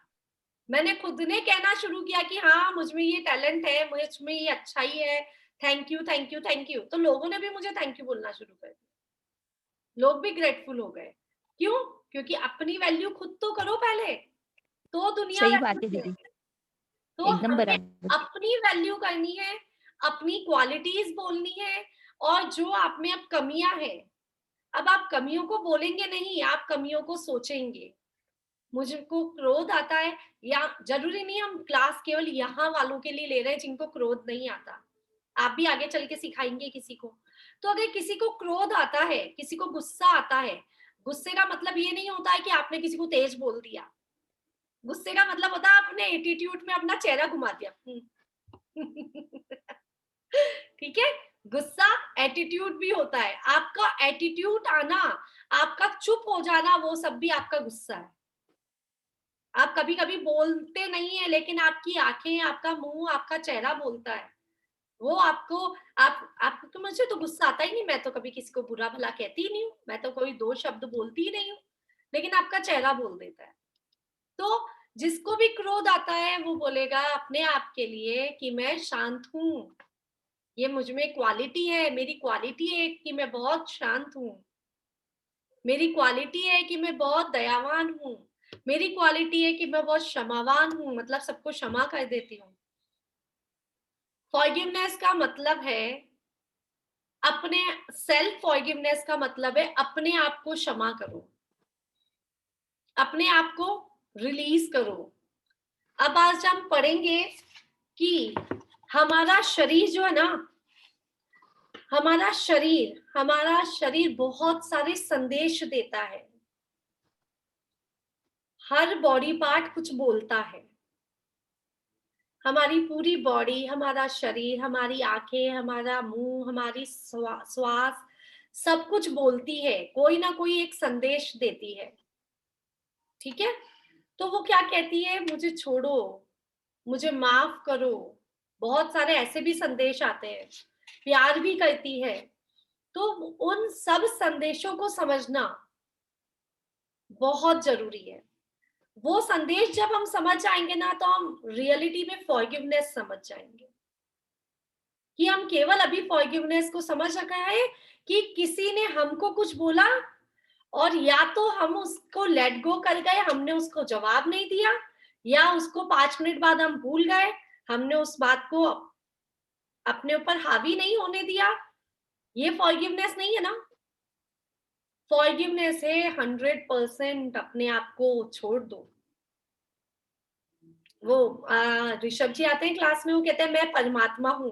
मैंने खुद ने कहना शुरू किया कि हाँ मुझ में ये टैलेंट है, मुझ में ये अच्छाई है, thank you thank you thank you, तो लोगों ने भी मुझे थैंक यू बोलना शुरू कर दिया। लोग भी ग्रेटफुल हो गए। क्यों? क्योंकि अपनी वैल्यू खुद तो करो पहले, तो दुनिया सही वैल्यू बात है दीदी, देगी। तो एकदम हमें बराबर। अपनी वैल्यू करनी है, अपनी क्वालिटीज बोलनी है, और जो आप में अब कमियां हैं, अब आप कमियों को बोलेंगे नहीं, आप कमियों को सोचेंगे। मुझको क्रोध आता है, या जरूरी नहीं हम क्लास केवल यहाँ वालों के लिए ले रहे हैं जिनको क्रोध नहीं आता, आप भी आगे चल के सिखाएंगे किसी को। तो अगर किसी को क्रोध आता है, किसी को गुस्सा आता है, गुस्से का मतलब ये नहीं होता है कि आपने किसी को तेज बोल दिया। गुस्से का मतलब होता है आपने एटीट्यूड में अपना चेहरा घुमा दिया। ठीक है, गुस्सा एटीट्यूड भी होता है। आपका एटीट्यूड आना, आपका चुप हो जाना, वो सब भी आपका गुस्सा है। आप कभी कभी बोलते नहीं है, लेकिन आपकी आंखें, आपका मुंह, आपका चेहरा बोलता है। वो आपको, आपको तो, मुझे तो गुस्सा आता ही नहीं, मैं तो कभी किसी को बुरा भला कहती ही नहीं हूँ, मैं तो कोई 2 शब्द बोलती ही नहीं हूँ, लेकिन आपका चेहरा बोल देता है। तो जिसको भी क्रोध आता है वो बोलेगा अपने आप के लिए कि मैं शांत हूँ, ये मुझ में क्वालिटी है, मेरी क्वालिटी है कि मैं बहुत शांत हूँ, मेरी क्वालिटी है कि मैं बहुत दयावान हूँ, मेरी क्वालिटी है कि मैं बहुत क्षमावान हूँ, मतलब सबको क्षमा कर देती हूँ। फॉरगिवनेस का मतलब है अपने, सेल्फ फॉरगिवनेस का मतलब है अपने आप को क्षमा करो, अपने आप को रिलीज करो। अब आज हम पढ़ेंगे कि हमारा शरीर जो है ना, हमारा शरीर बहुत सारे संदेश देता है। हर बॉडी पार्ट कुछ बोलता है। हमारी पूरी बॉडी, हमारा शरीर, हमारी आंखें, हमारा मुंह, हमारी श्वास सब कुछ बोलती है, कोई ना कोई एक संदेश देती है। ठीक है, तो वो क्या कहती है? मुझे छोड़ो, मुझे माफ करो। बहुत सारे ऐसे भी संदेश आते हैं, प्यार भी करती है। तो उन सब संदेशों को समझना बहुत जरूरी है। वो संदेश जब हम समझ जाएंगे ना, तो हम रियलिटी में फॉरगिवनेस समझ जाएंगे कि हम केवल अभी फॉरगिवनेस को समझ रखा है कि किसी ने हमको कुछ बोला और या तो हम उसको लेट गो कर गए, हमने उसको जवाब नहीं दिया, या उसको 5 मिनट बाद हम भूल गए, हमने उस बात को अपने ऊपर हावी नहीं होने दिया। ये फॉरगिवनेस नहीं है ना। फॉरगिवनेस है 100% अपने आप को छोड़ दो। वो ऋषभ जी आते हैं क्लास में, वो कहते हैं मैं परमात्मा हूं।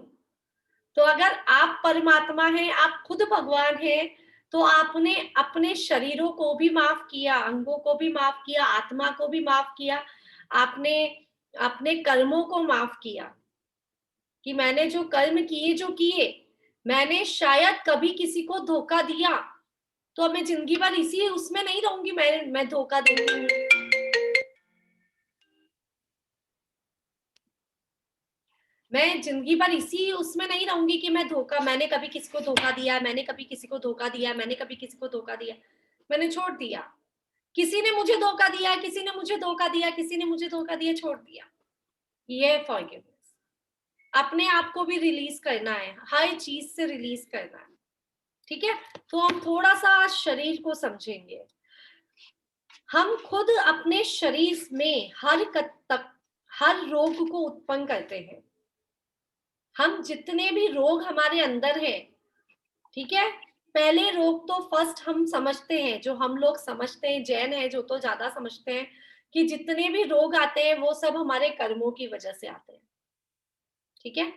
तो अगर आप परमात्मा हैं, आप खुद भगवान हैं, तो आपने अपने शरीरों को भी माफ किया, अंगों को भी माफ किया, आत्मा को भी माफ किया, आपने अपने कर्मों को माफ किया कि मैंने जो कर्म किए, मैंने शायद कभी किसी को धोखा दिया, तो अब मैं जिंदगी भर इसी उसमें नहीं रहूंगी मैं धोखा देती हूँ। मैं जिंदगी भर इसी उसमें नहीं रहूंगी कि मैंने कभी किसी को धोखा दिया, मैंने कभी किसी को धोखा दिया, मैंने कभी किसी को धोखा दिया। मैंने छोड़ दिया, किसी ने मुझे धोखा दिया, किसी ने मुझे धोखा दिया, किसी ने मुझे धोखा दिया, छोड़ दिया। ये फॉरगिवनेस। अपने आप को भी रिलीज करना है, हर चीज से रिलीज करना है। ठीक है, तो हम थोड़ा सा शरीर को समझेंगे। हम खुद अपने शरीर में हर रोग को उत्पन्न करते हैं। हम जितने भी रोग हमारे अंदर हैं, ठीक है, पहले रोग तो फर्स्ट हम समझते हैं, जो हम लोग समझते हैं, जैन है जो तो ज्यादा समझते हैं कि जितने भी रोग आते हैं वो सब हमारे कर्मों की वजह से आते हैं। ठीक है,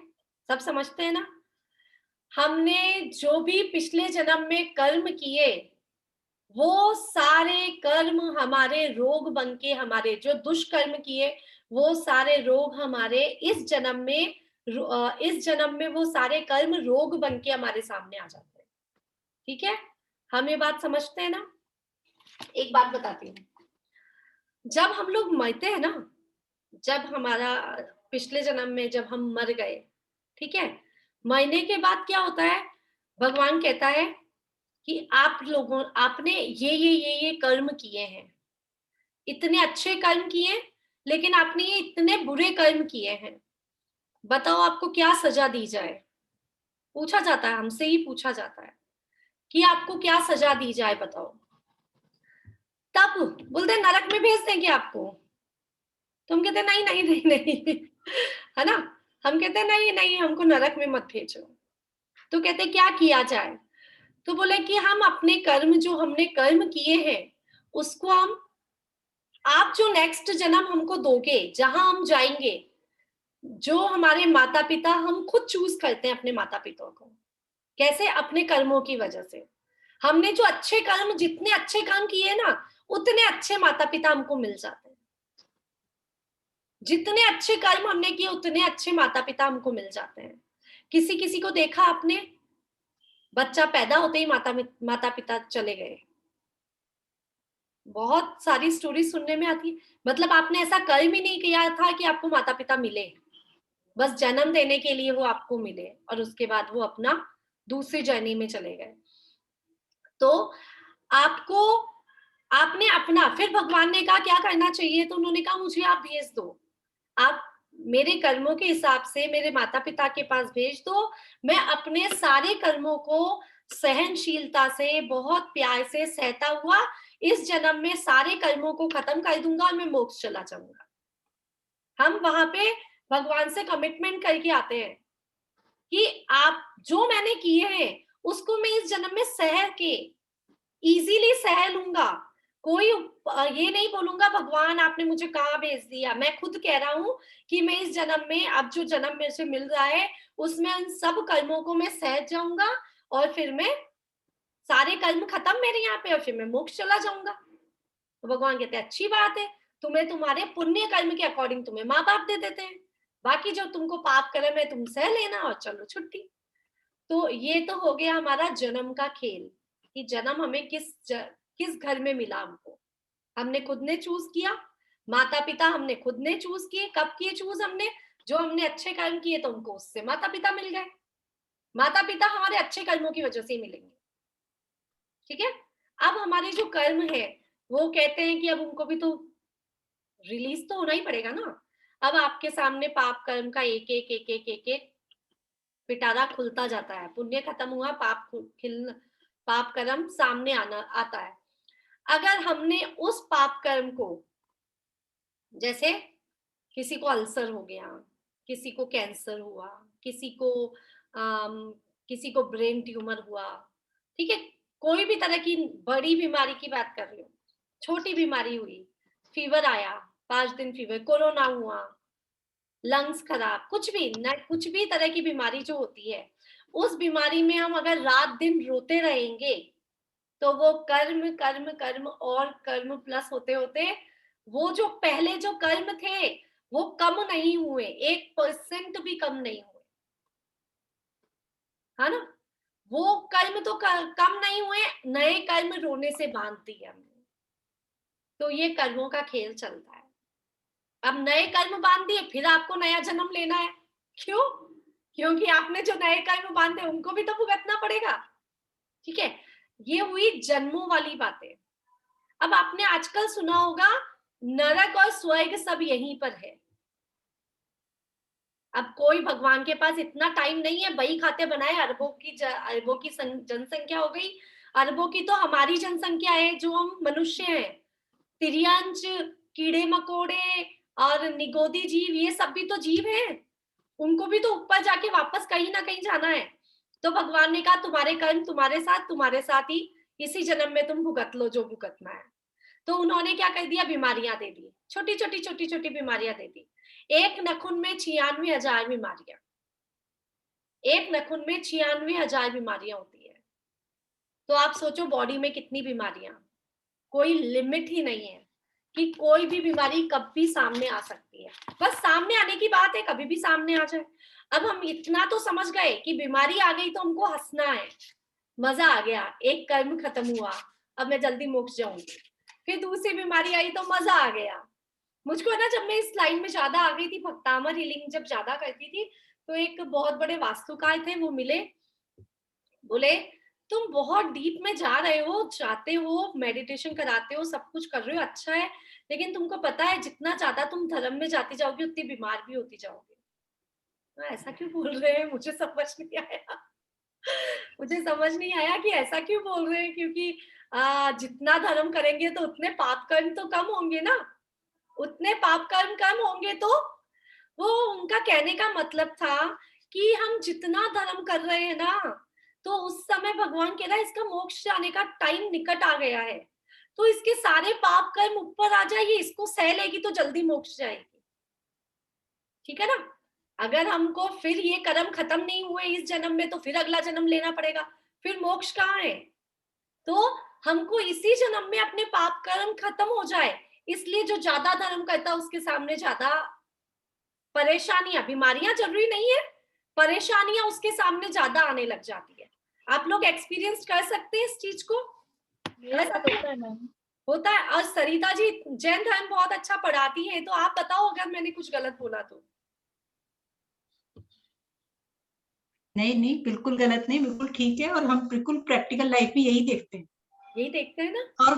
सब समझते हैं ना। हमने जो भी पिछले जन्म में कर्म किए, वो सारे कर्म हमारे रोग बन के, हमारे जो दुष्कर्म किए वो सारे रोग हमारे इस जन्म में वो सारे कर्म रोग बन के हमारे सामने आ जाते हैं। ठीक है, हम ये बात समझते हैं ना। एक बात बताती हूँ, जब हम लोग मरते हैं ना, जब हमारा पिछले जन्म में जब हम मर गए, ठीक है, मरने के बाद क्या होता है, भगवान कहता है कि आपने ये कर्म किए हैं, इतने अच्छे कर्म किए, लेकिन आपने ये इतने बुरे कर्म किए हैं, बताओ आपको क्या सजा दी जाए। पूछा जाता है, हमसे ही पूछा जाता है कि आपको क्या सजा दी जाए, बताओ। तब बोलते नरक में भेज देंगे आपको। तुम कहते नहीं नहीं नहीं नहीं है ना, हम कहते नहीं नहीं हमको नरक में मत भेजो। तो कहते क्या किया जाए, तो बोले कि हम अपने कर्म जो हमने कर्म किए हैं उसको आप जो नेक्स्ट जन्म हमको दोगे, जहां हम जाएंगे, जो हमारे माता पिता, हम खुद चूज करते हैं अपने माता पिता को। कैसे? अपने कर्मों की वजह से। हमने जो अच्छे कर्म, जितने अच्छे कर्म किए ना, उतने अच्छे माता पिता हमको मिल जाते हैं। जितने अच्छे कर्म हमने किए उतने अच्छे माता पिता हमको मिल जाते हैं। किसी किसी को देखा आपने, बच्चा पैदा होते ही माता पिता चले गए, बहुत सारी स्टोरी सुनने में आती है। मतलब आपने ऐसा कर्म ही नहीं किया था कि आपको माता पिता मिले, बस जन्म देने के लिए वो आपको मिले और उसके बाद वो अपना दूसरी जर्नी में चले गए। तो आपने अपना, फिर भगवान ने कहा क्या करना चाहिए, तो उन्होंने कहा मुझे आप भेज दो, आप मेरे कर्मों के हिसाब से मेरे माता पिता के पास भेज दो, मैं अपने सारे कर्मों को सहनशीलता से, बहुत प्यार से सहता हुआ इस जन्म में सारे कर्मों को खत्म कर दूंगा और मैं मोक्ष चला जाऊंगा। हम वहां पे भगवान से कमिटमेंट करके आते हैं कि आप जो मैंने किए हैं उसको मैं इस जन्म में सह के इजीली सह लूंगा। कोई ये नहीं बोलूंगा भगवान आपने मुझे कहाँ भेज दिया, मैं खुद कह रहा हूं कि मैं इस जन्म में, अब जो जन्म मेरे से मिल रहा है उसमें उन सब कर्मों को मैं सहज जाऊंगा और फिर मैं सारे कर्म खत्म मेरे यहाँ पे और फिर मैं मोक्ष चला जाऊंगा। तो भगवान कहते हैं अच्छी बात है, तुम्हें तुम्हारे पुण्य कर्म के अकॉर्डिंग तुम्हें माँ बाप दे देते हैं, बाकी जो तुमको पाप कर्म है तुम सह लेना और चलो छुट्टी। तो ये तो हो गया हमारा जन्म का खेल कि जन्म हमें किस घर में मिला, हमने खुद ने चूज किया। माता पिता हमने खुद ने चूज किए। कब किए चूज हमने? जो हमने अच्छे कर्म किए तो उनको उससे माता पिता मिल गए। माता पिता हमारे अच्छे कर्मों की वजह से ही मिलेंगे। ठीक है, अब हमारे जो कर्म है वो कहते हैं कि अब उनको भी तो रिलीज तो होना ही पड़ेगा ना। अब आपके सामने पाप कर्म का एक एक पिटारा खुलता जाता है, पुण्य खत्म हुआ, पाप कर्म सामने आता है। अगर हमने उस पाप कर्म को, जैसे किसी को अल्सर हो गया, किसी को कैंसर हुआ, किसी को ब्रेन ट्यूमर हुआ, ठीक है, कोई भी तरह की बड़ी बीमारी की बात कर रही हूँ, छोटी बीमारी हुई, फीवर आया, 5 दिन फीवर, कोरोना हुआ, लंग्स खराब, कुछ भी तरह की बीमारी जो होती है, उस बीमारी में हम अगर रात दिन रोते रहेंगे तो वो कर्म कर्म कर्म और कर्म प्लस होते होते वो जो पहले जो कर्म थे वो कम नहीं हुए, 1% भी कम नहीं हुए, है ना। वो कर्म तो कम नहीं हुए, नए कर्म रोने से बांधती है हमने। तो ये कर्मों का खेल चलता है। अब नए कर्म बांध दिए, फिर आपको नया जन्म लेना है। क्यों? क्योंकि आपने जो नए कर्म बांधे उनको भी तो भुगतना पड़ेगा, ठीक है। ये हुई जन्मों वाली बातें। अब आपने आजकल सुना होगा नरक और स्वर्ग सब यहीं पर है। अब कोई भगवान के पास इतना टाइम नहीं है, बही खाते बनाए, अरबों की जनसंख्या हो गई, अरबों की तो हमारी जनसंख्या है जो हम मनुष्य हैं, तिर्यंच, कीड़े मकोड़े और निगोदी जीव, ये सब भी तो जीव हैं, उनको भी तो ऊपर जाके वापस कहीं ना कहीं जाना है। तो भगवान ने कहा तुम्हारे कर्म तुम्हारे साथ ही इसी जन्म में तुम भुगत लो जो भुगतना है। तो उन्होंने क्या कर दिया, बीमारियां दे दी, छोटी छोटी बीमारियां दे दी। एक नखुन में 96,000 बीमारियां, एक नखुन में 96,000 बीमारियां होती है। तो आप सोचो बॉडी में कितनी बीमारियां, कोई लिमिट ही नहीं है कि कोई भी बीमारी कब भी सामने आ सकती है। बस सामने आने की बात है, कभी भी सामने आ जाए। अब हम इतना तो समझ गए कि बीमारी आ गई तो हमको हंसना है, मजा आ गया, एक कर्म खत्म हुआ, अब मैं जल्दी मोक्ष जाऊंगी। फिर दूसरी बीमारी आई तो मजा आ गया। मुझको ना जब मैं इस लाइन में ज्यादा आ गई थी, भक्तामर हीलिंग जब ज्यादा करती थी, तो एक बहुत बड़े वास्तुकार थे, वो मिले, बोले तुम बहुत डीप में जा रहे हो, जाते हो, मेडिटेशन कराते हो, सब कुछ कर रहे हो, अच्छा है, लेकिन तुमको पता है जितना ज्यादा तुम धर्म में जाती जाओगी उतनी बीमार भी होती जाओगी। तो ऐसा क्यों बोल रहे हैं, मुझे समझ नहीं आया। मुझे समझ नहीं आया कि ऐसा क्यों बोल रहे हैं, क्योंकि जितना धर्म करेंगे तो उतने पाप कर्म तो कम होंगे ना, उतने पाप कर्म कम होंगे। तो वो उनका कहने का मतलब था कि हम जितना धर्म कर रहे हैं ना, तो उस समय भगवान कह रहा है इसका मोक्ष जाने का टाइम निकट आ गया है, तो इसके सारे पाप कर्म ऊपर आ जाएगी, इसको सह लेगी तो जल्दी मोक्ष जाएगी, ठीक है ना। अगर हमको फिर ये कर्म खत्म नहीं हुए इस जन्म में, तो फिर अगला जन्म लेना पड़ेगा, फिर मोक्ष कहाँ है। तो हमको इसी जन्म में अपने पाप कर्म खत्म हो जाए, इसलिए जो ज्यादा धर्म करता है उसके सामने ज्यादा परेशानियां, बीमारियां जरूरी नहीं है, परेशानियां उसके सामने ज्यादा आने लग जाती है। आप लोग एक्सपीरियंस कर सकते हैं इस चीज को, मेरे साथ होता है मैम। होता है। और सरिता जी जैन धर्म बहुत अच्छा पढ़ाती हैं, तो आप बताओ अगर मैंने कुछ गलत बोला तो। नहीं नहीं, बिल्कुल गलत नहीं, बिल्कुल ठीक है, और हम बिल्कुल प्रैक्टिकल लाइफ में यही देखते हैं, यही देखते हैं ना। और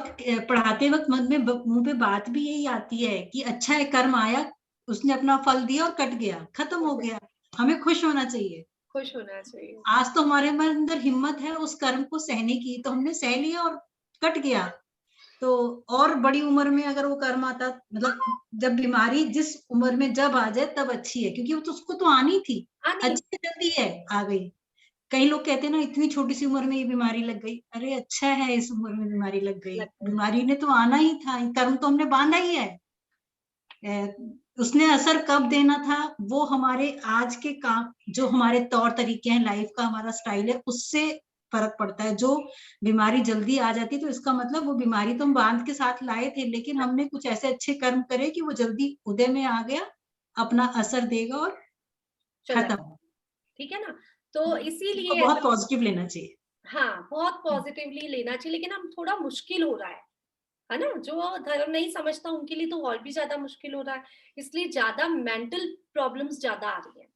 पढ़ाते वक्त मन में मुंह पे बात भी यही आती है कि अच्छा है, कर्म आया, उसने अपना फल दिया और कट गया, खत्म हो गया, हमें खुश होना चाहिए। खुश होना चाहिए। आज तो हमारे अंदर हिम्मत है उस कर्म को सहने की, तो हमने सह लिया और कट गया। तो और बड़ी उम्र में अगर वो कर्म आता, मतलब जब बीमारी जिस उम्र में जब आ जाए तब अच्छी है, क्योंकि वो तो उसको तो आनी थी, अच्छी से जल्दी है आ गई। कई लोग कहते हैं ना इतनी छोटी सी उम्र में ये बीमारी लग गई, अरे अच्छा है इस उम्र में बीमारी लग गई, बीमारी ने तो आना ही था, कर्म तो हमने बांधा ही है। उसने असर कब देना था, वो हमारे आज के काम, जो हमारे तौर तरीके हैं, लाइफ का हमारा स्टाइल है, उससे फर्क पड़ता है। जो बीमारी जल्दी आ जाती तो इसका मतलब वो बीमारी तो हम बांध के साथ लाए थे, लेकिन हमने कुछ ऐसे अच्छे कर्म करे कि वो जल्दी उदय में आ गया, अपना असर देगा और खत्म, ठीक है ना। तो इसीलिए बहुत पॉजिटिव लेना चाहिए। हाँ, बहुत पॉजिटिवली लेना चाहिए, लेकिन हम थोड़ा मुश्किल हो रहा है ना। जो धर्म नहीं समझता उनके लिए तो और भी ज्यादा मुश्किल हो रहा है, इसलिए ज्यादा मेंटल प्रॉब्लम्स ज्यादा आ रही है।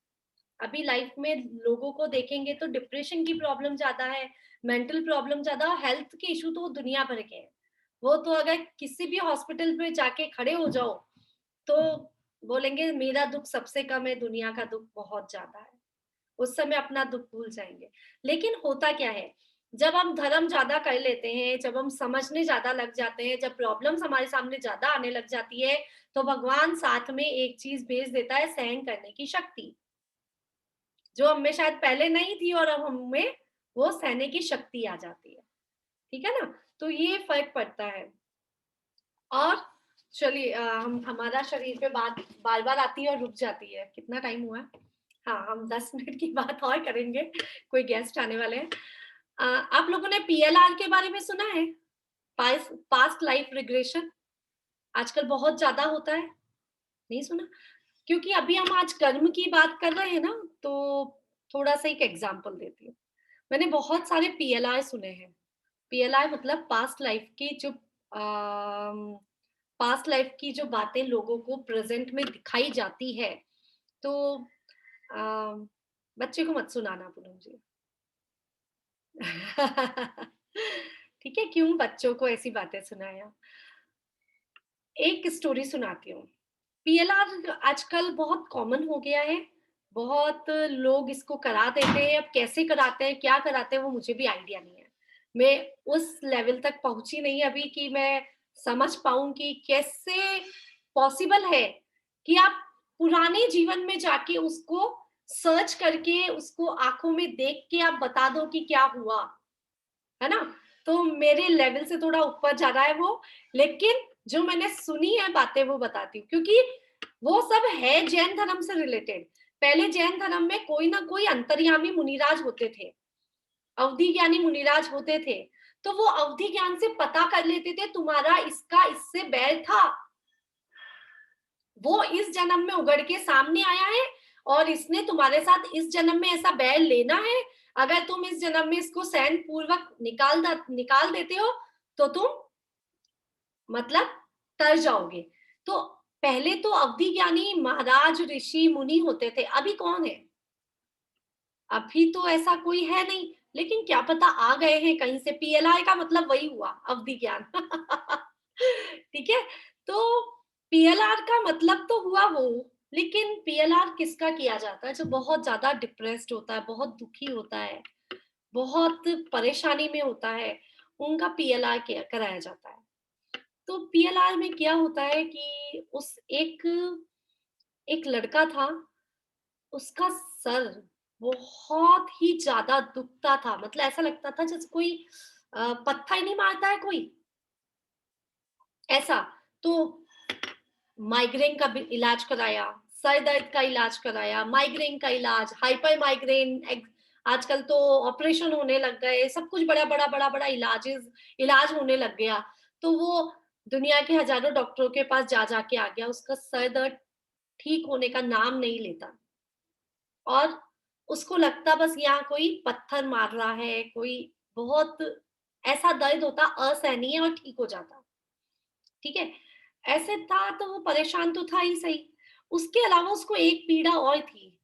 अभी लाइफ में लोगों को देखेंगे तो डिप्रेशन की प्रॉब्लम ज्यादा है, मेंटल प्रॉब्लम ज्यादा, हेल्थ के इशू तो दुनिया भर के हैं। वो तो अगर किसी भी हॉस्पिटल में जाके खड़े हो जाओ तो बोलेंगे मेरा दुख सबसे कम है, दुनिया का दुख बहुत ज्यादा है। उस समय अपना दुख भूल जाएंगे। लेकिन होता क्या है, जब हम धर्म ज्यादा कर लेते हैं, जब हम समझने ज्यादा लग जाते हैं, जब प्रॉब्लम्स हमारे सामने ज्यादा आने लग जाती है, तो भगवान साथ में एक चीज भेज देता है, सहन करने की शक्ति, जो हमें शायद पहले नहीं थी, और अब हमें वो सहने की शक्ति आ जाती है। ठीक है ना, तो ये फर्क पड़ता है। और चलिए, हम हमारा शरीर पे बात बार बार आती है और रुक जाती है। कितना टाइम हुआ है? हाँ, हम 10 मिनट की बात और करेंगे, कोई गेस्ट आने वाले हैं। आप लोगों ने PLR के बारे में सुना है? पास्ट लाइफ रिग्रेशन आजकल बहुत ज्यादा होता है, नहीं सुना? क्योंकि अभी हम आज कर्म की बात कर रहे हैं ना, तो थोड़ा सा एक एग्जांपल देती हूँ। मैंने बहुत सारे PLR सुने हैं। PLR मतलब पास्ट लाइफ की जो बातें लोगों को प्रेजेंट में दिखाई जाती है। तो बच्चे को मत सुनाना पूनम जी। ठीक है, क्यों बच्चों को ऐसी बातें सुनाया? एक स्टोरी सुनाती हूँ। PLR आजकल बहुत कॉमन हो गया है, बहुत लोग इसको करा देते हैं। अब कैसे कराते हैं, क्या कराते हैं, वो मुझे भी आइडिया नहीं है। मैं उस लेवल तक पहुंची नहीं अभी कि मैं समझ पाऊं कि कैसे पॉसिबल है कि आप पुराने जीवन में जाके उसको सर्च करके, उसको आंखों में देख के आप बता दो कि क्या हुआ, है ना? तो मेरे लेवल से थोड़ा ऊपर जा रहा है वो, लेकिन जो मैंने सुनी है बातें वो बताती हूँ, क्योंकि वो सब है जैन धर्म से रिलेटेड। पहले जैन धर्म में कोई ना कोई अंतर्यामी मुनिराज होते थे, अवधि ज्ञानी मुनिराज होते थे, तो वो अवधि ज्ञान से पता कर लेते थे तुम्हारा इसका इससे बैर था, वो इस जन्म में उगड़ के सामने आया है, और इसने तुम्हारे साथ इस जन्म में ऐसा बैर लेना है। अगर तुम इस जन्म में इसको सहन पूर्वक निकाल देते हो तो तुम मतलब तर जाओगे। तो पहले तो अवधि ज्ञानी महाराज ऋषि मुनि होते थे, अभी कौन है? अभी तो ऐसा कोई है नहीं, लेकिन क्या पता आ गए हैं कहीं से। PLR का मतलब वही हुआ, अवधि ज्ञान। ठीक है, तो PLR का मतलब तो हुआ वो, लेकिन PLR किसका किया जाता है? जो बहुत ज्यादा डिप्रेस्ड होता है, बहुत दुखी होता है, बहुत परेशानी में होता है, उनका PLR कराया जाता है। तो PLR में क्या होता है कि एक लड़का था, उसका सर बहुत ही ज्यादा दुखता था, मतलब ऐसा लगता था जैसे कोई पत्थर नहीं मारता है कोई, ऐसा। तो माइग्रेन का भी इलाज कराया, सर दर्द का इलाज कराया, माइग्रेन का इलाज, हाइपर माइग्रेन, आजकल तो ऑपरेशन होने लग गए, सब कुछ बड़ा बड़ा बड़ा बड़ा इलाज होने लग गया। तो वो दुनिया के हजारों डॉक्टरों के पास जा जाके आ गया, उसका सर दर्द ठीक होने का नाम नहीं लेता, और उसको लगता बस यहाँ कोई पत्थर मार रहा है, कोई बहुत ऐसा दर्द होता असहनीय, और ठीक हो जाता। ठीक है, ऐसे था, तो वो परेशान तो था ही सही, उसके अलावा उसको एक पीड़ा और थी,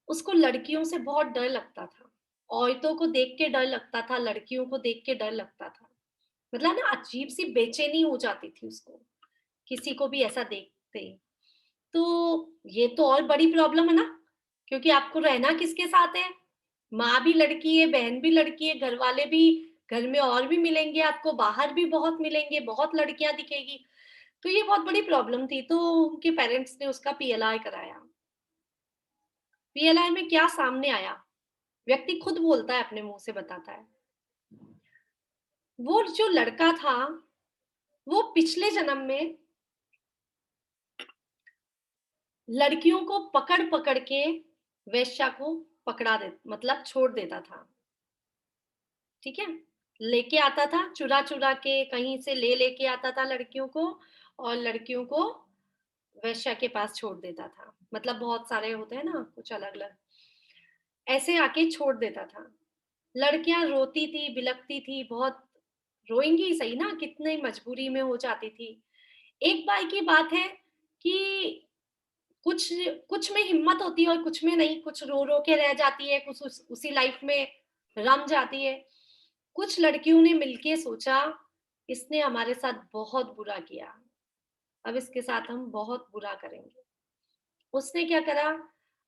उसको लड़कियों से बहुत डर लगता था। औरतों को देख के डर लगता था, लड़कियों को देख के डर लगता था, मतलब ना अजीब सी बेचैनी हो जाती थी उसको किसी को भी ऐसा देखते। तो ये तो और बड़ी प्रॉब्लम है ना, क्योंकि आपको रहना किसके साथ है? माँ भी लड़की है, बहन भी लड़की है, घर वाले भी, घर में और भी मिलेंगे आपको, बाहर भी बहुत मिलेंगे, बहुत लड़कियां दिखेगी। तो ये बहुत बड़ी प्रॉब्लम थी, तो उनके पेरेंट्स ने उसका PLR कराया। PLR में क्या सामने आया, व्यक्ति खुद बोलता है, अपने मुंह से बताता है। वो जो लड़का था, वो पिछले जन्म में लड़कियों को पकड़ पकड़ के वेश्या को मतलब छोड़ देता था। ठीक है, लेके आता था, चुरा चुरा के कहीं से लेके आता था लड़कियों को, और लड़कियों को वेश्या के पास छोड़ देता था। मतलब बहुत सारे होते हैं ना, कुछ अलग अलग, ऐसे आके छोड़ देता था। लड़कियां रोती थी, बिलखती थी, बहुत रोएंगी सही ना, कितने मजबूरी में हो जाती थी। एक बार की बात है कि कुछ कुछ में हिम्मत होती है और कुछ में नहीं, कुछ रो रो के रह जाती है, कुछ उसी लाइफ में रम जाती है। कुछ लड़कियों ने मिलके सोचा, इसने हमारे साथ बहुत बुरा किया, अब इसके साथ हम बहुत बुरा करेंगे। उसने क्या करा,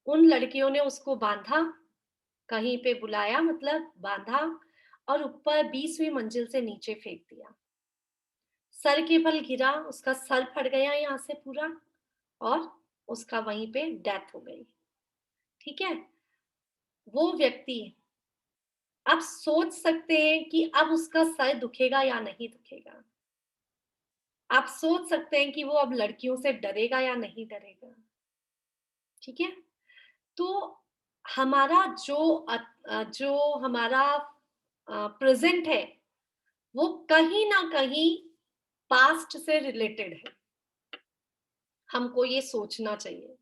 उन लड़कियों ने उसको बांधा, कहीं पे बुलाया, मतलब बांधा, और ऊपर 20वीं मंजिल से नीचे फेंक दिया। सर के बल गिरा, उसका सर फट गया यहाँ से पूरा, और उसका वहीं पे डेथ हो गई। ठीक है, वो व्यक्ति, आप सोच सकते हैं कि अब उसका सर दुखेगा या नहीं दुखेगा। आप सोच सकते हैं कि वो अब लड़कियों से डरेगा या नहीं डरेगा। ठीक है, तो हमारा जो हमारा प्रेजेंट है वो कहीं ना कहीं पास्ट से रिलेटेड है। हमको ये सोचना चाहिए।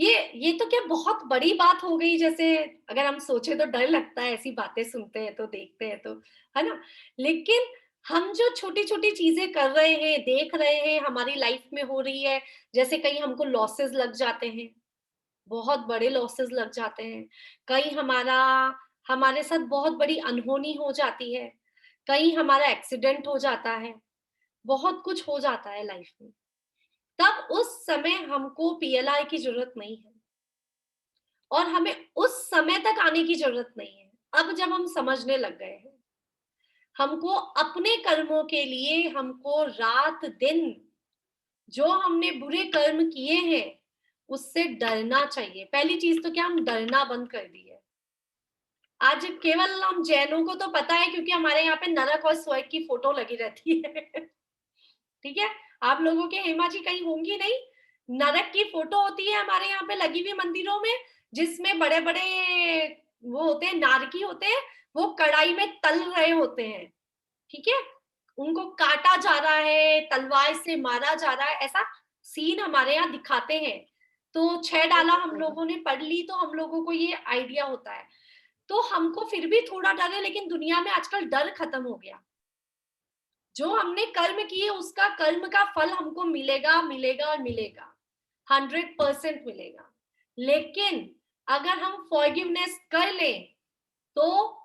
ये तो क्या बहुत बड़ी बात हो गई, जैसे अगर हम सोचे तो डर लगता है, ऐसी बातें सुनते हैं तो, देखते हैं तो, है ना। लेकिन हम जो छोटी छोटी चीजें कर रहे हैं, देख रहे हैं, हमारी लाइफ में हो रही है, जैसे कहीं हमको लॉसेस लग जाते हैं, बहुत बड़े लॉसेस लग जाते हैं, कहीं हमारे साथ बहुत बड़ी अनहोनी हो जाती है, कहीं हमारा एक्सीडेंट हो जाता है, बहुत कुछ हो जाता है लाइफ में, तब उस समय हमको पीएलआई की जरूरत नहीं है, और हमें उस समय तक आने की जरूरत नहीं है। अब जब हम समझने लग गए हैं, हमको अपने कर्मों के लिए, हमको रात दिन जो हमने बुरे कर्म किए हैं उससे डरना चाहिए। पहली चीज तो क्या, हम डरना बंद कर दिए। आज केवल हम जैनों को तो पता है, क्योंकि हमारे यहाँ पे नरक और स्वर्ग की फोटो लगी रहती है। ठीक है, आप लोगों के हेमा जी कहीं होंगी नहीं, नरक की फोटो होती है हमारे यहाँ पे लगी हुई मंदिरों में, जिसमें बड़े बड़े वो होते हैं, नारकी होते हैं, वो कढ़ाई में तल रहे होते हैं। ठीक है, उनको काटा जा रहा है, तलवार से मारा जा रहा है, ऐसा सीन हमारे यहाँ दिखाते हैं। तो 6 डाला हम लोगों ने पढ़ ली, तो हम लोगों को ये आइडिया होता है। तो हमको फिर भी थोड़ा डर है, लेकिन दुनिया में आजकल डर खत्म हो गया। जो हमने कर्म किए उसका कर्म का फल हमको मिलेगा, मिलेगा और मिलेगा, 100% मिलेगा। लेकिन अगर हम फॉरगिवनेस कर लें तो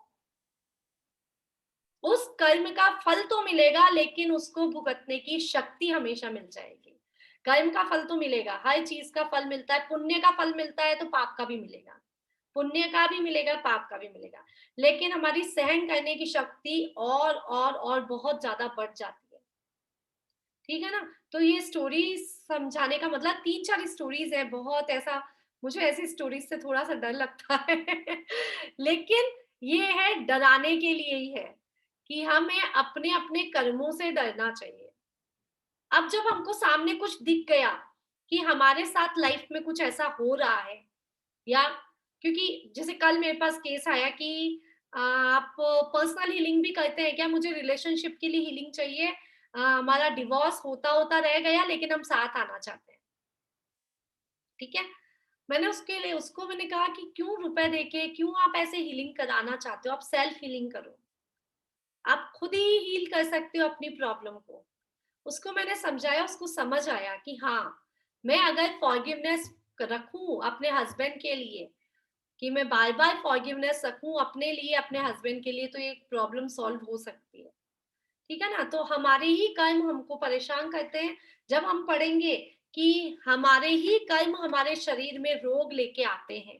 उस कर्म का फल तो मिलेगा, लेकिन उसको भुगतने की शक्ति हमेशा मिल जाएगी। कर्म का फल तो मिलेगा, हर चीज का फल मिलता है, पुण्य का फल मिलता है तो पाप का भी मिलेगा, पुण्य का भी मिलेगा, पाप का भी मिलेगा, लेकिन हमारी सहन करने की शक्ति और बहुत ज्यादा बढ़ जाती है। ठीक है ना। तो ये स्टोरी समझाने का मतलब 3-4 स्टोरीज है, बहुत ऐसा, मुझे ऐसी स्टोरीज से थोड़ा सा डर लगता है। लेकिन ये है डराने के लिए ही है कि हमें अपने अपने कर्मों से डरना चाहिए। अब जब हमको सामने कुछ दिख गया कि हमारे साथ लाइफ में कुछ ऐसा हो रहा है, या क्योंकि जैसे कल मेरे पास केस आया कि आप पर्सनल हीलिंग भी करते हैं क्या, मुझे रिलेशनशिप के लिए हीलिंग चाहिए, हमारा डिवोर्स होता होता रह गया, लेकिन हम साथ आना चाहते हैं। ठीक है, मैंने उसको मैंने कहा कि क्यों रुपए देके, क्यों आप ऐसे हीलिंग कराना चाहते हो, आप सेल्फ हीलिंग करो, आप खुद ही हील कर सकते हो अपनी प्रॉब्लम को। उसको मैंने समझाया, उसको समझ आया कि हाँ, मैं अगर फॉरगिवनेस रखूं अपने हस्बैंड के लिए, कि मैं बार बार फॉरगिवनेस रखूं अपने लिए, अपने हस्बैंड के लिए, तो ये प्रॉब्लम सॉल्व हो सकती है। ठीक है ना। तो हमारे ही कर्म हमको परेशान करते हैं। जब हम पढ़ेंगे कि हमारे ही कर्म हमारे शरीर में रोग लेके आते हैं,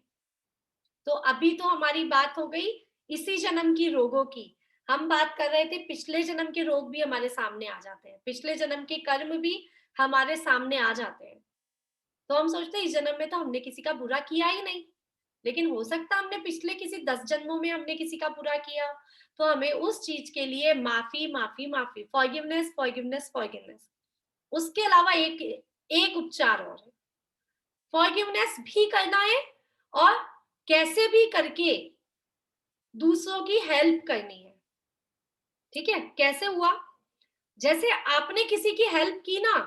तो अभी तो हमारी बात हो गई इसी जन्म की रोगों की, हम बात कर रहे थे पिछले जन्म के रोग भी हमारे सामने आ जाते हैं, पिछले जन्म के कर्म भी हमारे सामने आ जाते हैं। तो हम सोचते हैं इस जन्म में तो हमने किसी का बुरा किया ही नहीं, लेकिन हो सकता हमने पिछले किसी 10 जन्मों में हमने किसी का बुरा किया, तो हमें उस चीज के लिए माफी माफी माफी, फॉरगिवनेस फॉरगिवनेस फॉरगिवनेस। उसके अलावा एक उपचार और है, फॉरगिवनेस भी करना है, और कैसे भी करके दूसरों की हेल्प करनी है। ठीक है, कैसे हुआ, जैसे आपने किसी की हेल्प की ना,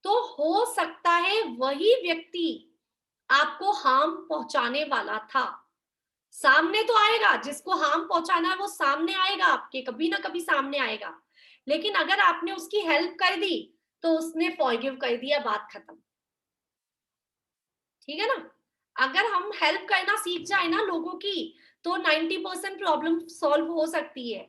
तो हो सकता है वही व्यक्ति आपको हार्म पहुंचाने वाला था, सामने तो आएगा, जिसको हार्म पहुंचाना है वो सामने आएगा, आपके कभी ना कभी सामने आएगा, लेकिन अगर आपने उसकी हेल्प कर दी तो उसने फॉरगिव कर दिया, बात खत्म। ठीक है ना। अगर हम हेल्प करना सीख जाए ना लोगों की, तो 90% प्रॉब्लम सॉल्व हो सकती है।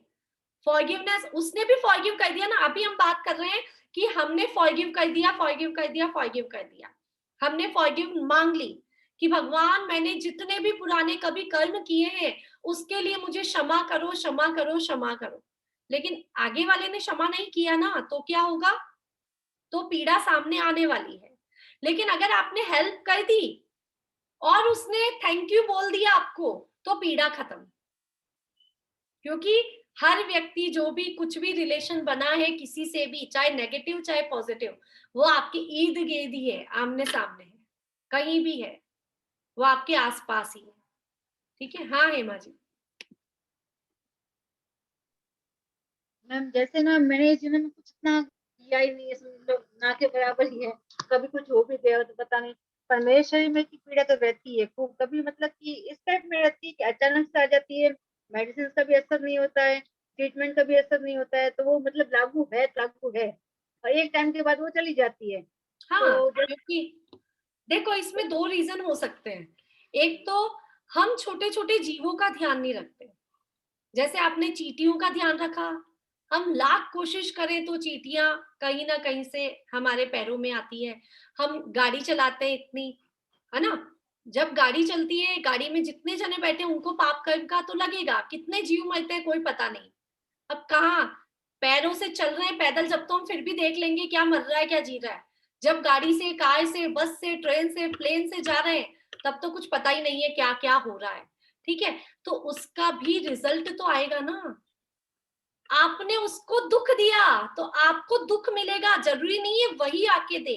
फॉरगिवनेस, उसने भी फॉरगिव कर दिया ना, अभी हम बात कर रहे हैं कि हमने फॉरगिव कर दिया, फॉरगिव कर दिया, फॉरगिव कर दिया, हमने फॉरगिव मांग ली, कि भगवान मैंने जितने भी पुराने कभी कर्म किए हैं उसके लिए मुझे क्षमा करो, क्षमा करो, क्षमा करो। लेकिन आगे वाले ने क्षमा नहीं किया ना, तो क्या होगा? तो पीड़ा सामने आने वाली है। लेकिन अगर आपने हेल्प कर दी और उसने थैंक यू बोल दिया आपको, तो पीड़ा खत्म। क्योंकि हर व्यक्ति जो भी कुछ भी रिलेशन बना है किसी से भी, चाहे नेगेटिव चाहे पॉजिटिव, वो आपके इर्द गिर्द ही है, आमने सामने है, कहीं भी है, वो आपके आसपास ही है। ठीक है? हाँ हेमा जी। मैम जैसे ना मैंने जीवन में कुछ इतना किया ही नहीं है, मतलब ना के बराबर ही है। कभी कुछ हो भी गया तो पता नहीं, पर मेरे शरीर में की पीड़ा तो रहती है खूब। कभी मतलब कि इस टाइप में रहती है कि अचानक से आ जाती है, मेडिसिन का भी असर नहीं होता है, ट्रीटमेंट का भी असर नहीं होता है, तो वो मतलब लागू है और एक टाइम के बाद वो चली जाती है। हाँ, तो क्योंकि देखो इसमें 2 रीजन हो सकते हैं। एक तो हम छोटे छोटे जीवों का ध्यान नहीं रखते, जैसे आपने चींटियों का ध्यान रखा। हम लाख कोशिश करें तो चींटियां कहीं ना कहीं से हमारे पैरों में आती है। हम गाड़ी चलाते हैं इतनी, है ना? जब गाड़ी चलती है, गाड़ी में जितने जने बैठे उनको पाप कर्म का तो लगेगा। कितने जीव मरते हैं कोई पता नहीं। अब कहाँ पैरों से चल रहे हैं पैदल, जब तो हम फिर भी देख लेंगे क्या मर रहा है क्या जी रहा है। जब गाड़ी से, कार से, बस से, ट्रेन से, प्लेन से जा रहे हैं, तब तो कुछ पता ही नहीं है क्या क्या हो रहा है। ठीक है? तो उसका भी रिजल्ट तो आएगा ना। आपने उसको दुख दिया तो आपको दुख मिलेगा। जरूरी नहीं है वही आके दे,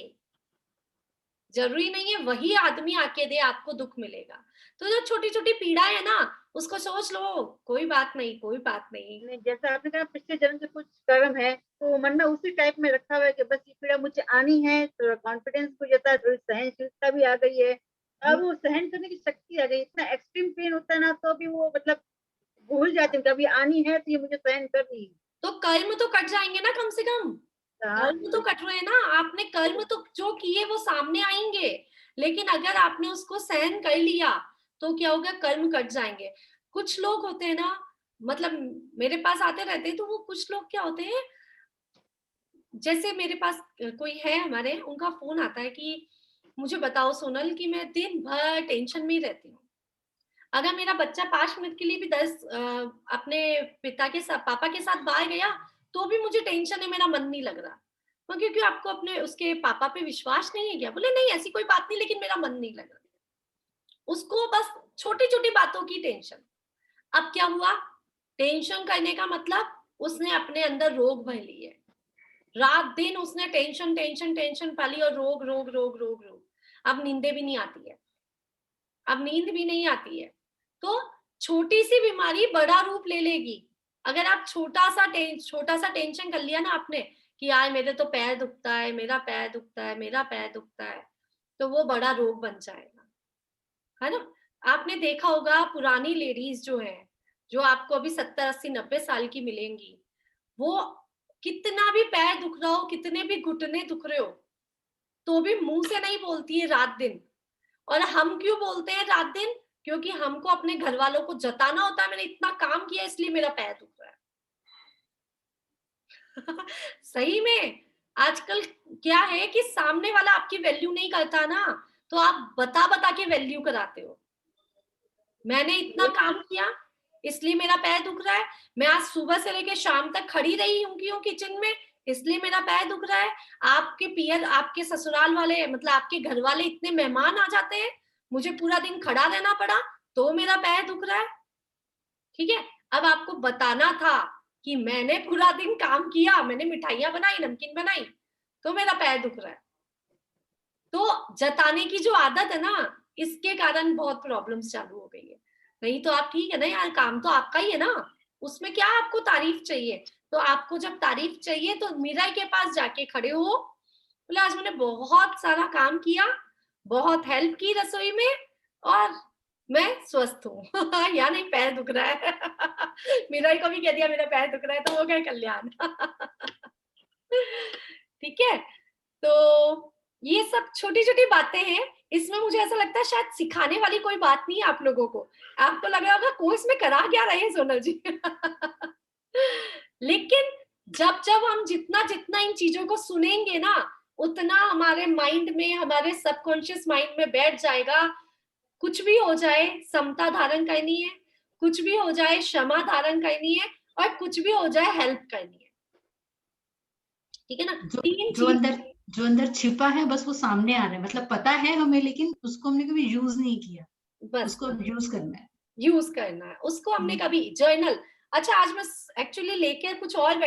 जरूरी नहीं है वही आदमी आके दे आपको दुख मिलेगा। तो जो छोटी छोटी पीड़ा है ना, उसको सोच लो, कोई बात नहीं, कोई बात नहीं। जैसा आपने कहा पिछले जन्म के कुछ कर्म है, तो मन में उसी टाइप में रखा हुआ है कि बस ये पीड़ा मुझे आनी है, तो कॉन्फिडेंस हो जाता है, थोड़ी सहनशीलता भी आ गई है। अब वो सहन करने की शक्ति आ गई। इतना एक्सट्रीम पेन होता है ना, तो भी वो मतलब भूल जाते हैं कभी आनी है तो ये मुझे सहन करनी है। तो कर्म तो कट जाएंगे ना, कम से कम कर्म तो कट रहे हैं ना। आपने कर्म तो जो किए वो सामने आएंगे, लेकिन अगर आपने उसको सहन कर लिया तो क्या होगा? कर्म कट जाएंगे। कुछ लोग होते हैं ना, मतलब मेरे पास आते रहते हैं, तो वो कुछ लोग क्या होते हैं, जैसे मेरे पास कोई है हमारे, उनका फोन आता है कि मुझे बताओ सोनल कि मैं दिन भर टेंशन में ही रहती हूँ। अगर मेरा बच्चा 5 मिनट के लिए भी 10 अपने पिता के साथ, पापा के साथ बाहर गया, तो भी मुझे टेंशन है, मेरा मन नहीं लग रहा। तो क्योंकि आपको अपने उसके पापा पे विश्वास नहीं है क्या? बोले नहीं ऐसी कोई बात नहीं, लेकिन मेरा मन नहीं लग रहा। उसको बस छोटी छोटी बातों की टेंशन। अब क्या हुआ? टेंशन करने का मतलब उसने अपने अंदर रोग भर ली है। रात दिन उसने टेंशन टेंशन टेंशन पाली और रोग रोग रोग रोग रोग। अब नींदे भी नहीं आती है, अब नींद भी नहीं आती है। तो छोटी सी बीमारी बड़ा रूप ले लेगी। अगर आप छोटा सा टेंशन कर लिया ना आपने कि यार मेरे तो पैर दुखता है, मेरा पैर दुखता है, मेरा पैर दुखता है, तो वो बड़ा रोग बन जाएगा, है ना? आपने देखा होगा पुरानी लेडीज जो है, जो आपको अभी 70 80 90 साल की मिलेंगी, वो कितना भी पैर दुख रहा हो, कितने भी घुटने दुख रहे हो, तो भी मुंह से नहीं बोलती है रात दिन। और हम क्यों बोलते हैं रात दिन? क्योंकि हमको अपने घर वालों को जताना होता है मैंने इतना काम किया इसलिए मेरा पैर दुख रहा है। सही में आजकल क्या है कि सामने वाला आपकी वैल्यू नहीं करता ना, तो आप बता बता के वैल्यू कराते हो। मैंने इतना काम किया इसलिए मेरा पैर दुख रहा है, मैं आज सुबह से लेकर शाम तक खड़ी रही हूँ किचन में इसलिए मेरा पैर दुख रहा है। आपके पियर, आपके ससुराल वाले, मतलब आपके घर वाले इतने मेहमान आ जाते हैं, मुझे पूरा दिन खड़ा रहना पड़ा तो मेरा पैर दुख रहा है। ठीक है? अब आपको बताना था कि मैंने पूरा दिन काम किया, मैंने मिठाइयां बनाई, नमकीन बनाई, तो मेरा पैर दुख रहा है। तो जताने की जो आदत है ना, इसके कारण बहुत प्रॉब्लम्स चालू हो गई है। नहीं तो आप ठीक है ना यार, काम तो आपका ही है ना, उसमें क्या आपको तारीफ चाहिए? तो आपको जब तारीफ चाहिए तो मीरा के पास जाके खड़े हो, बोले आज मैंने बहुत सारा काम किया, बहुत हेल्प की रसोई में और मैं स्वस्थ हूँ। या नहीं पैर दुख रहा है। मीरा को भी कह दिया मेरा पैर दुख रहा है, तो हो गया कल्याण। ठीक है? तो ये सब छोटी छोटी बातें हैं। इसमें मुझे ऐसा लगता है शायद सिखाने वाली कोई बात नहीं है आप लोगों को। आपको लग रहा होगा कोर्स में करा क्या रहे हैं सोनल जी। लेकिन जब जब हम जितना जितना इन चीजों को सुनेंगे ना, उतना हमारे माइंड में, हमारे सबकॉन्शियस माइंड में बैठ जाएगा कुछ भी हो जाए समता धारण करनी है, कुछ भी हो जाए क्षमा धारण करनी है, और कुछ भी हो जाए हेल्प करनी है। ठीक है ना? तीन चीज जो अंदर छिपा है बस वो सामने आ रहा है, मतलब पता है हमें लेकिन उसको हमने कभी यूज नहीं किया, बस उसको यूज करना है, उसको हमने कभी जर्नल। अच्छा, आज मैं एक्चुअली लेकर कुछ और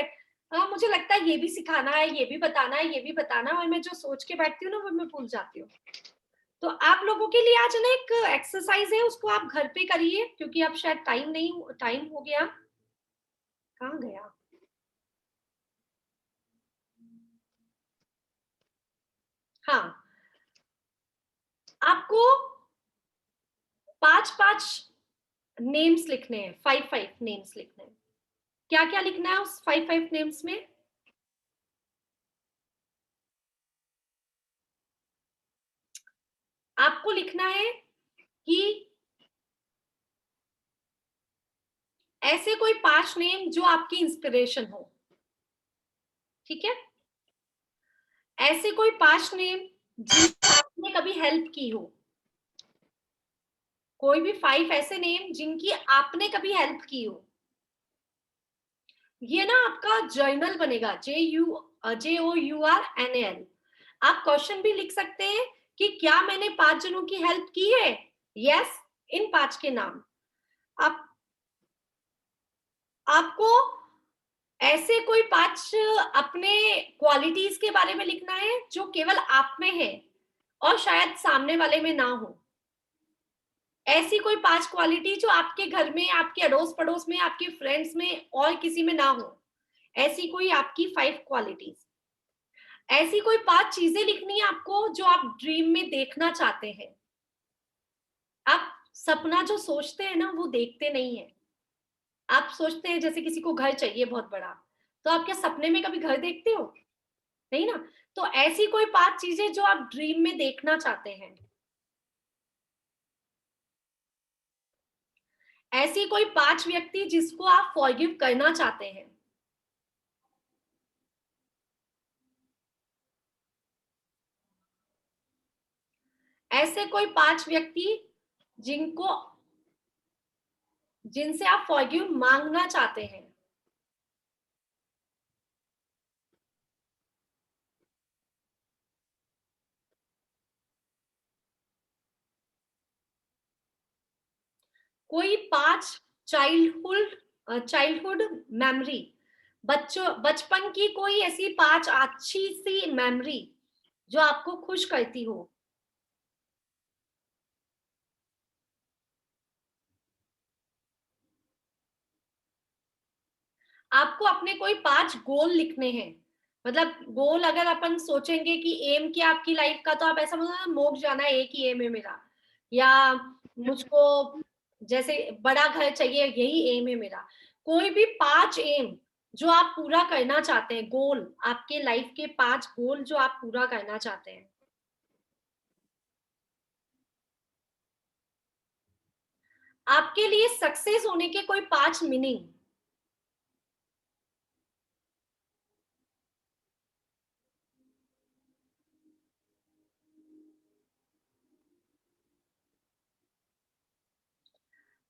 मुझे लगता है ये भी सिखाना है, ये भी बताना है, ये भी बताना है, और मैं जो सोच के बैठती हूँ ना वो मैं भूल जाती हूँ। तो आप लोगों के लिए आज ना एक एक्सरसाइज है, उसको आप घर पे करिए, क्योंकि अब शायद टाइम हो गया। कहाँ गया? हाँ, आपको 5 नेम्स लिखने हैं, 5 नेम्स लिखने हैं। क्या क्या लिखना है उस 5 नेम्स में? आपको लिखना है कि ऐसे कोई 5 नेम जो आपकी इंस्पिरेशन हो। ठीक है? ऐसे कोई 5 नेम जिनकी आपने कभी हेल्प की हो। कोई भी 5 ऐसे नेम जिनकी आपने कभी हेल्प की हो। ये ना आपका जर्नल बनेगा, JOURNAL। आप क्वेश्चन भी लिख सकते हैं कि क्या मैंने 5 जनों की हेल्प की है? यस, इन 5 के नाम। आपको ऐसे कोई 5 अपने क्वालिटीज के बारे में लिखना है जो केवल आप में है और शायद सामने वाले में ना हो। ऐसी कोई 5 क्वालिटी जो आपके घर में, आपके अड़ोस पड़ोस में, आपके फ्रेंड्स में और किसी में ना हो। ऐसी कोई आपकी 5 क्वालिटीज। ऐसी कोई 5 चीजें लिखनी है आपको जो आप ड्रीम में देखना चाहते हैं। आप सपना जो सोचते हैं ना वो देखते नहीं है। आप सोचते हैं जैसे किसी को घर चाहिए बहुत बड़ा, तो आप क्या सपने में कभी घर देखते हो? नहीं ना। तो ऐसी कोई 5 चीजें जो आप ड्रीम में देखना चाहते हैं। ऐसी कोई 5 व्यक्ति जिसको आप फॉरगिव करना चाहते हैं। ऐसे कोई 5 व्यक्ति जिनसे आप फॉरगिव मांगना चाहते हैं। कोई 5 चाइल्डहुड मेमोरी, बचपन की कोई ऐसी 5 अच्छी सी मेमोरी जो आपको खुश करती हो। आपको अपने कोई 5 गोल लिखने हैं। मतलब गोल अगर अपन सोचेंगे कि एम क्या आपकी लाइफ का, तो आप ऐसा बोलो मोक्ष जाना है, एक ही एम है मेरा, या मुझको जैसे बड़ा घर चाहिए, यही एम है मेरा। कोई भी 5 एम जो आप पूरा करना चाहते हैं, गोल, आपके लाइफ के 5 गोल जो आप पूरा करना चाहते हैं। आपके लिए सक्सेस होने के कोई 5 मीनिंग।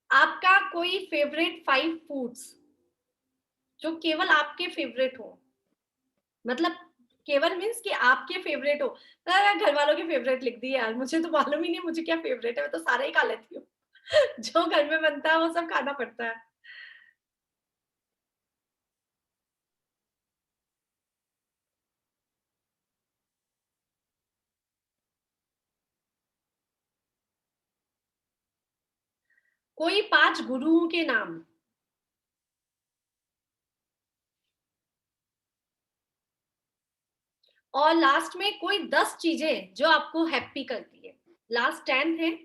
आपका कोई फेवरेट 5 फूड्स जो केवल आपके फेवरेट हो। मतलब केवल मीन्स कि आपके फेवरेट हो। घर वालों के फेवरेट लिख दिए यार, मुझे तो मालूम ही नहीं मुझे क्या फेवरेट है, मैं तो सारा ही खा लेती हूँ। जो घर में बनता है वो सब खाना पड़ता है। कोई 5 गुरुओं के नाम। और लास्ट में कोई 10 चीजें जो आपको हैप्पी करती है। लास्ट 10 है,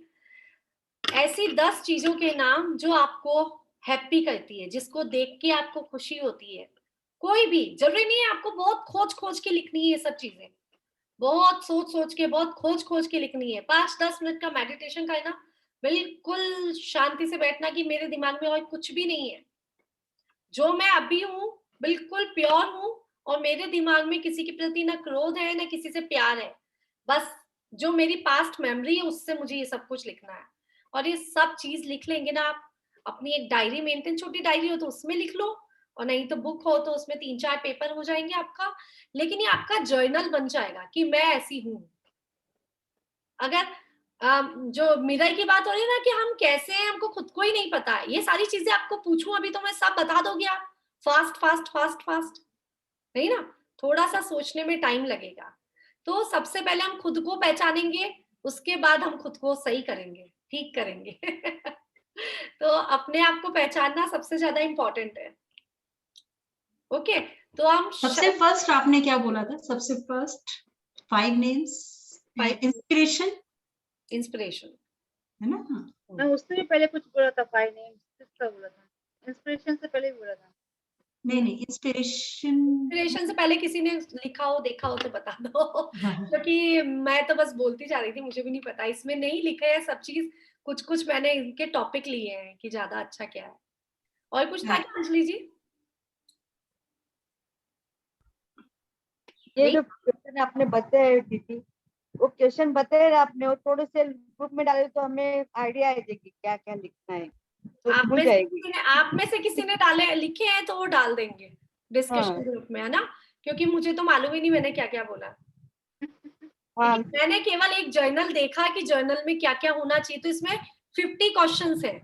ऐसी 10 चीजों के नाम जो आपको हैप्पी करती है, जिसको देख के आपको खुशी होती है। कोई भी जरूरी नहीं है आपको बहुत खोज खोज के लिखनी है ये सब चीजें, बहुत सोच सोच के, बहुत खोज खोज के लिखनी है। 5-10 मिनट का मेडिटेशन करना, बिल्कुल शांति से बैठना कि मेरे दिमाग में और कुछ भी नहीं है, जो मैं अभी हूँ बिल्कुल प्योर हूँ, और मेरे दिमाग में किसी के प्रति ना क्रोध है ना किसी से प्यार है। बस जो मेरी पास्ट मेमोरी है उससे मुझे ये सब कुछ लिखना है। और ये सब चीज लिख लेंगे ना आप, अपनी एक डायरी मेंटेन, छोटी डायरी हो तो उसमें लिख लो, और नहीं तो बुक हो तो उसमें 3-4 पेपर हो जाएंगे आपका, लेकिन ये आपका जर्नल बन जाएगा कि मैं ऐसी हूँ। अगर जो मिरर की बात हो रही है ना कि हम कैसे हैं, हमको खुद को ही नहीं पता है, ये सारी चीजें आपको पूछूं अभी तो मैं सब बता दोगे आप, फास्ट फास्ट फास्ट फास्ट, नहीं ना, थोड़ा सा सोचने में टाइम लगेगा। तो सबसे पहले हम खुद को पहचानेंगे, उसके बाद हम खुद को सही करेंगे, ठीक करेंगे। तो अपने आप को पहचानना सबसे ज्यादा इम्पोर्टेंट है। ओके, तो हम सबसे फर्स्ट आपने क्या बोला था? सबसे फर्स्ट 5 नेम्स, इंस्पिरेशन, इंस्पिरेशन है ना? मैं उससे भी पहले कुछ बोला था, 5 नेम्स किसका बोला था? इंस्पिरेशन से पहले बोला था। नहीं, इंस्पिरेशन से पहले किसी ने लिखा हो, देखा हो तो बता दो। क्योंकि मैं तो बस बोलती जा रही थी, मुझे भी नहीं पता, इसमें नहीं लिखा है सब चीज, कुछ कुछ मैंने इनके टॉपिक लिए हैं कि ज्यादा अच्छा क्या है। और कुछ था क्या अंजलि जी? ये जो क्वेश्चन आपने बताया दीदी, वो क्वेश्चन बताए आपने, वो थोड़े से ग्रुप में डाले तो हमें आइडिया आ जाएगी क्या क्या लिखना है, तो आप में से किसी ने डाले लिखे हैं तो वो डाल देंगे डिस्कशन ग्रुप में, है ना, क्योंकि मुझे तो मालूम ही नहीं मैंने क्या क्या बोला। हाँ, मैंने केवल एक जर्नल देखा कि जर्नल में क्या क्या होना चाहिए, तो इसमें 50 क्वेश्चंस है,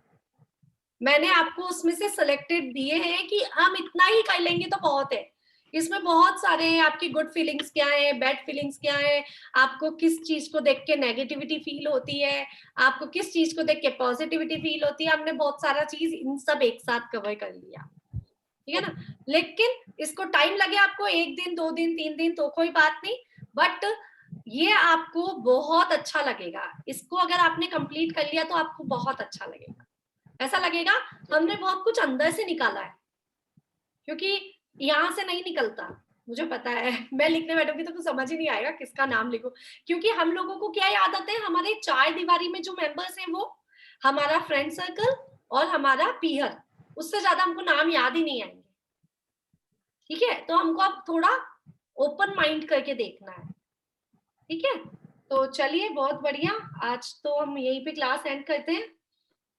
मैंने आपको उसमें से सिलेक्टेड दिए हैं कि हम इतना ही कर लेंगे तो बहुत है। इसमें बहुत सारे हैं, आपकी गुड फीलिंग्स क्या है, बैड फीलिंग्स क्या है, आपको किस चीज को देख के नेगेटिविटी फील होती है, आपको किस चीज को देख के पॉजिटिविटी फील होती है, हमने बहुत सारा चीज इन सब एक साथ कवर कर लिया, ठीक है ना। लेकिन इसको टाइम लगे आपको 1 दिन 2 दिन 3 दिन तो कोई बात नहीं, बट ये आपको बहुत अच्छा लगेगा, इसको अगर आपने कंप्लीट कर लिया तो आपको बहुत अच्छा लगेगा, ऐसा लगेगा हमने बहुत कुछ अंदर से निकाला है, क्योंकि यहाँ से नहीं निकलता, मुझे पता है। मैं लिखने बैठूंगी तो कुछ समझ ही नहीं आएगा किसका नाम लिखूं, क्योंकि हम लोगों को क्या आदत है, हमारे 4 दीवारी में जो मेंबर्स हैं वो हमारा फ्रेंड सर्कल और हमारा पीहर, उससे ज्यादा हमको नाम याद ही नहीं आएंगे, ठीक है। तो हमको अब थोड़ा ओपन माइंड करके देखना है, ठीक है। तो चलिए, बहुत बढ़िया, आज तो हम यहीं पे क्लास एंड करते हैं,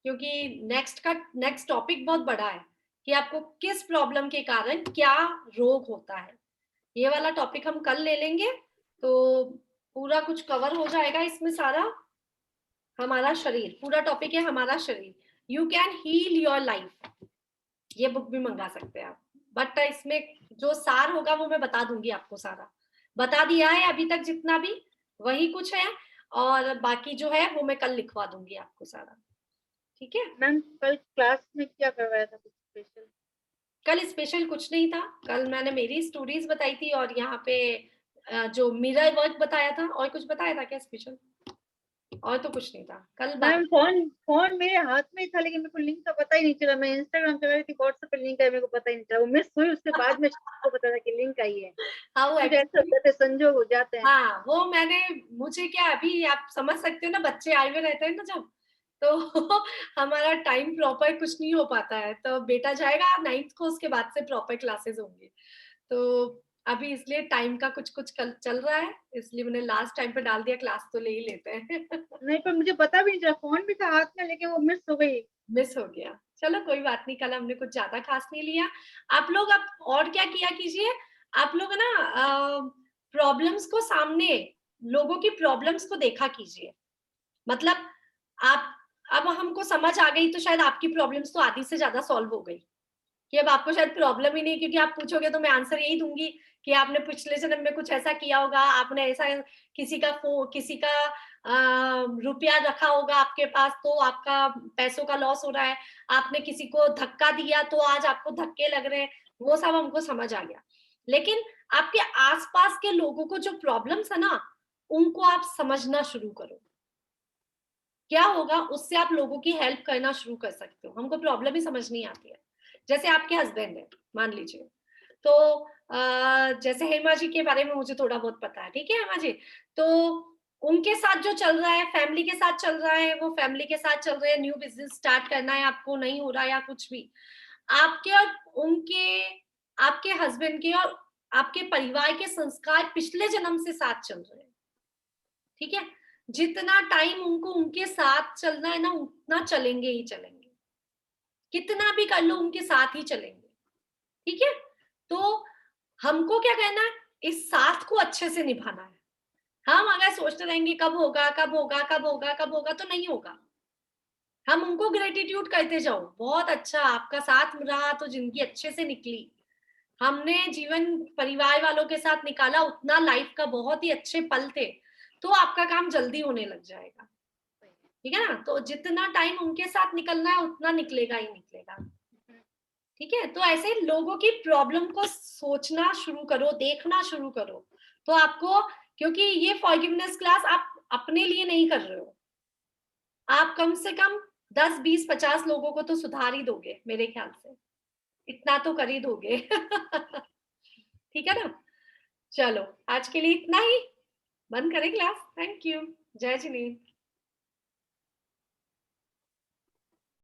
क्योंकि नेक्स्ट टॉपिक बहुत बड़ा है कि आपको किस प्रॉब्लम के कारण क्या रोग होता है, ये वाला टॉपिक हम कल ले लेंगे, तो पूरा कुछ कवर हो जाएगा इसमें सारा। हमारा शरीर, पूरा टॉपिक है हमारा शरीर, you can heal your life, ये बुक भी मंगा सकते हैं आप, बट इसमें जो सार होगा वो मैं बता दूंगी आपको, सारा बता दिया है अभी तक जितना भी, वही कुछ है, और बाकी जो है वो मैं कल लिखवा दूंगी आपको सारा, ठीक है। मैम कल क्लास में क्या करवाया था कुछ स्पेशल? कल स्पेशल कुछ नहीं था, कल मैंने मेरी स्टोरीज बताई थी, और यहाँ पे जो मिरर वर्क बताया था, और कुछ बताया था क्या स्पेशल? और तो कुछ नहीं था कल। मैम फोन मेरे हाथ में था, लेकिन मेरे को लिंक का पता ही नहीं चला, मैं इंस्टाग्राम चला रही थी, व्हाट्सएप पे लिंक है, मेरे को पता ही नहीं चला, वो मिस हुई, उसके बाद में को पता था कि लिंक आई है। हाँ, वो ऐसे होते संजोग हो जाते हैं। हाँ, वो मुझे क्या, अभी आप समझ सकते हो ना, बच्चे आए हुए रहते हैं ना जब, तो हमारा टाइम प्रॉपर कुछ नहीं हो पाता है, तो बेटा जाएगा 9th को, उसके बाद से प्रॉपर क्लासेस होंगी, तो अभी इसलिए टाइम का कुछ कुछ चल रहा है, इसलिए मैंने लास्ट टाइम पे डाल दिया, क्लास तो ले ही लेते हैं। नहीं, पर मुझे पता भी नहीं चला, फोन भी था हाथ में, लेकिन वो मिस हो गई। मिस हो गया, चलो कोई बात नहीं, कल हमने कुछ ज्यादा खास नहीं लिया। आप लोग अब और क्या किया कीजिए, आप लोग ना प्रॉब्लम्स को सामने, लोगों की प्रॉब्लम्स को देखा कीजिए, मतलब आप, अब हमको समझ आ गई तो शायद आपकी प्रॉब्लम्स तो आधी से ज्यादा सॉल्व हो गई, कि अब आपको शायद प्रॉब्लम ही नहीं, क्योंकि आप पूछोगे तो मैं आंसर यही दूंगी कि आपने पिछले जन्म में कुछ ऐसा किया होगा, आपने ऐसा किसी का रुपया रखा होगा आपके पास तो आपका पैसों का लॉस हो रहा है, आपने किसी को धक्का दिया तो आज आपको धक्के लग रहे हैं, वो सब हमको समझ आ गया। लेकिन आपके आसपास के लोगों को जो प्रॉब्लम्स है ना, उनको आप समझना शुरू करो, क्या होगा उससे आप लोगों की हेल्प करना शुरू कर सकते हो। हमको प्रॉब्लम ही समझ नहीं आती है, जैसे आपके हस्बैंड है मान लीजिए, तो जैसे हेमा जी के बारे में मुझे थोड़ा बहुत पता है, ठीक है हेमा जी, तो उनके साथ जो चल रहा है, फैमिली के साथ चल रहा है, वो फैमिली के साथ चल रहे हैं, न्यू बिजनेस स्टार्ट करना है आपको, नहीं हो रहा या कुछ भी, आपके और उनके, आपके हस्बैंड के और आपके परिवार के संस्कार पिछले जन्म से साथ चल रहे हैं, ठीक है। जितना टाइम उनको उनके साथ चलना है ना, उतना चलेंगे ही चलेंगे, कितना भी कर लो उनके साथ ही चलेंगे, ठीक है। तो हमको क्या कहना है, इस साथ को अच्छे से निभाना है। हम अगर सोचते रहेंगे कब होगा कब होगा कब होगा कब होगा, तो नहीं होगा। हम उनको ग्रेटिट्यूड कहते जाओ, बहुत अच्छा आपका साथ रहा तो जिंदगी अच्छे से निकली, हमने जीवन परिवार वालों के साथ निकाला, उतना लाइफ का बहुत ही अच्छे पल थे, तो आपका काम जल्दी होने लग जाएगा, ठीक है ना। तो जितना टाइम उनके साथ निकलना है उतना निकलेगा ही निकलेगा, ठीक है। तो ऐसे लोगों की प्रॉब्लम को सोचना शुरू करो, देखना शुरू करो, तो आपको, क्योंकि ये फॉरगिवनेस क्लास आप अपने लिए नहीं कर रहे हो, आप कम से कम 10, 20, 50 लोगों को तो सुधार ही दोगे मेरे ख्याल से, इतना तो कर ही दोगे। ठीक है ना। चलो आज के लिए इतना ही, बंद करें क्लास। Thank you. जय जिनेंद्र।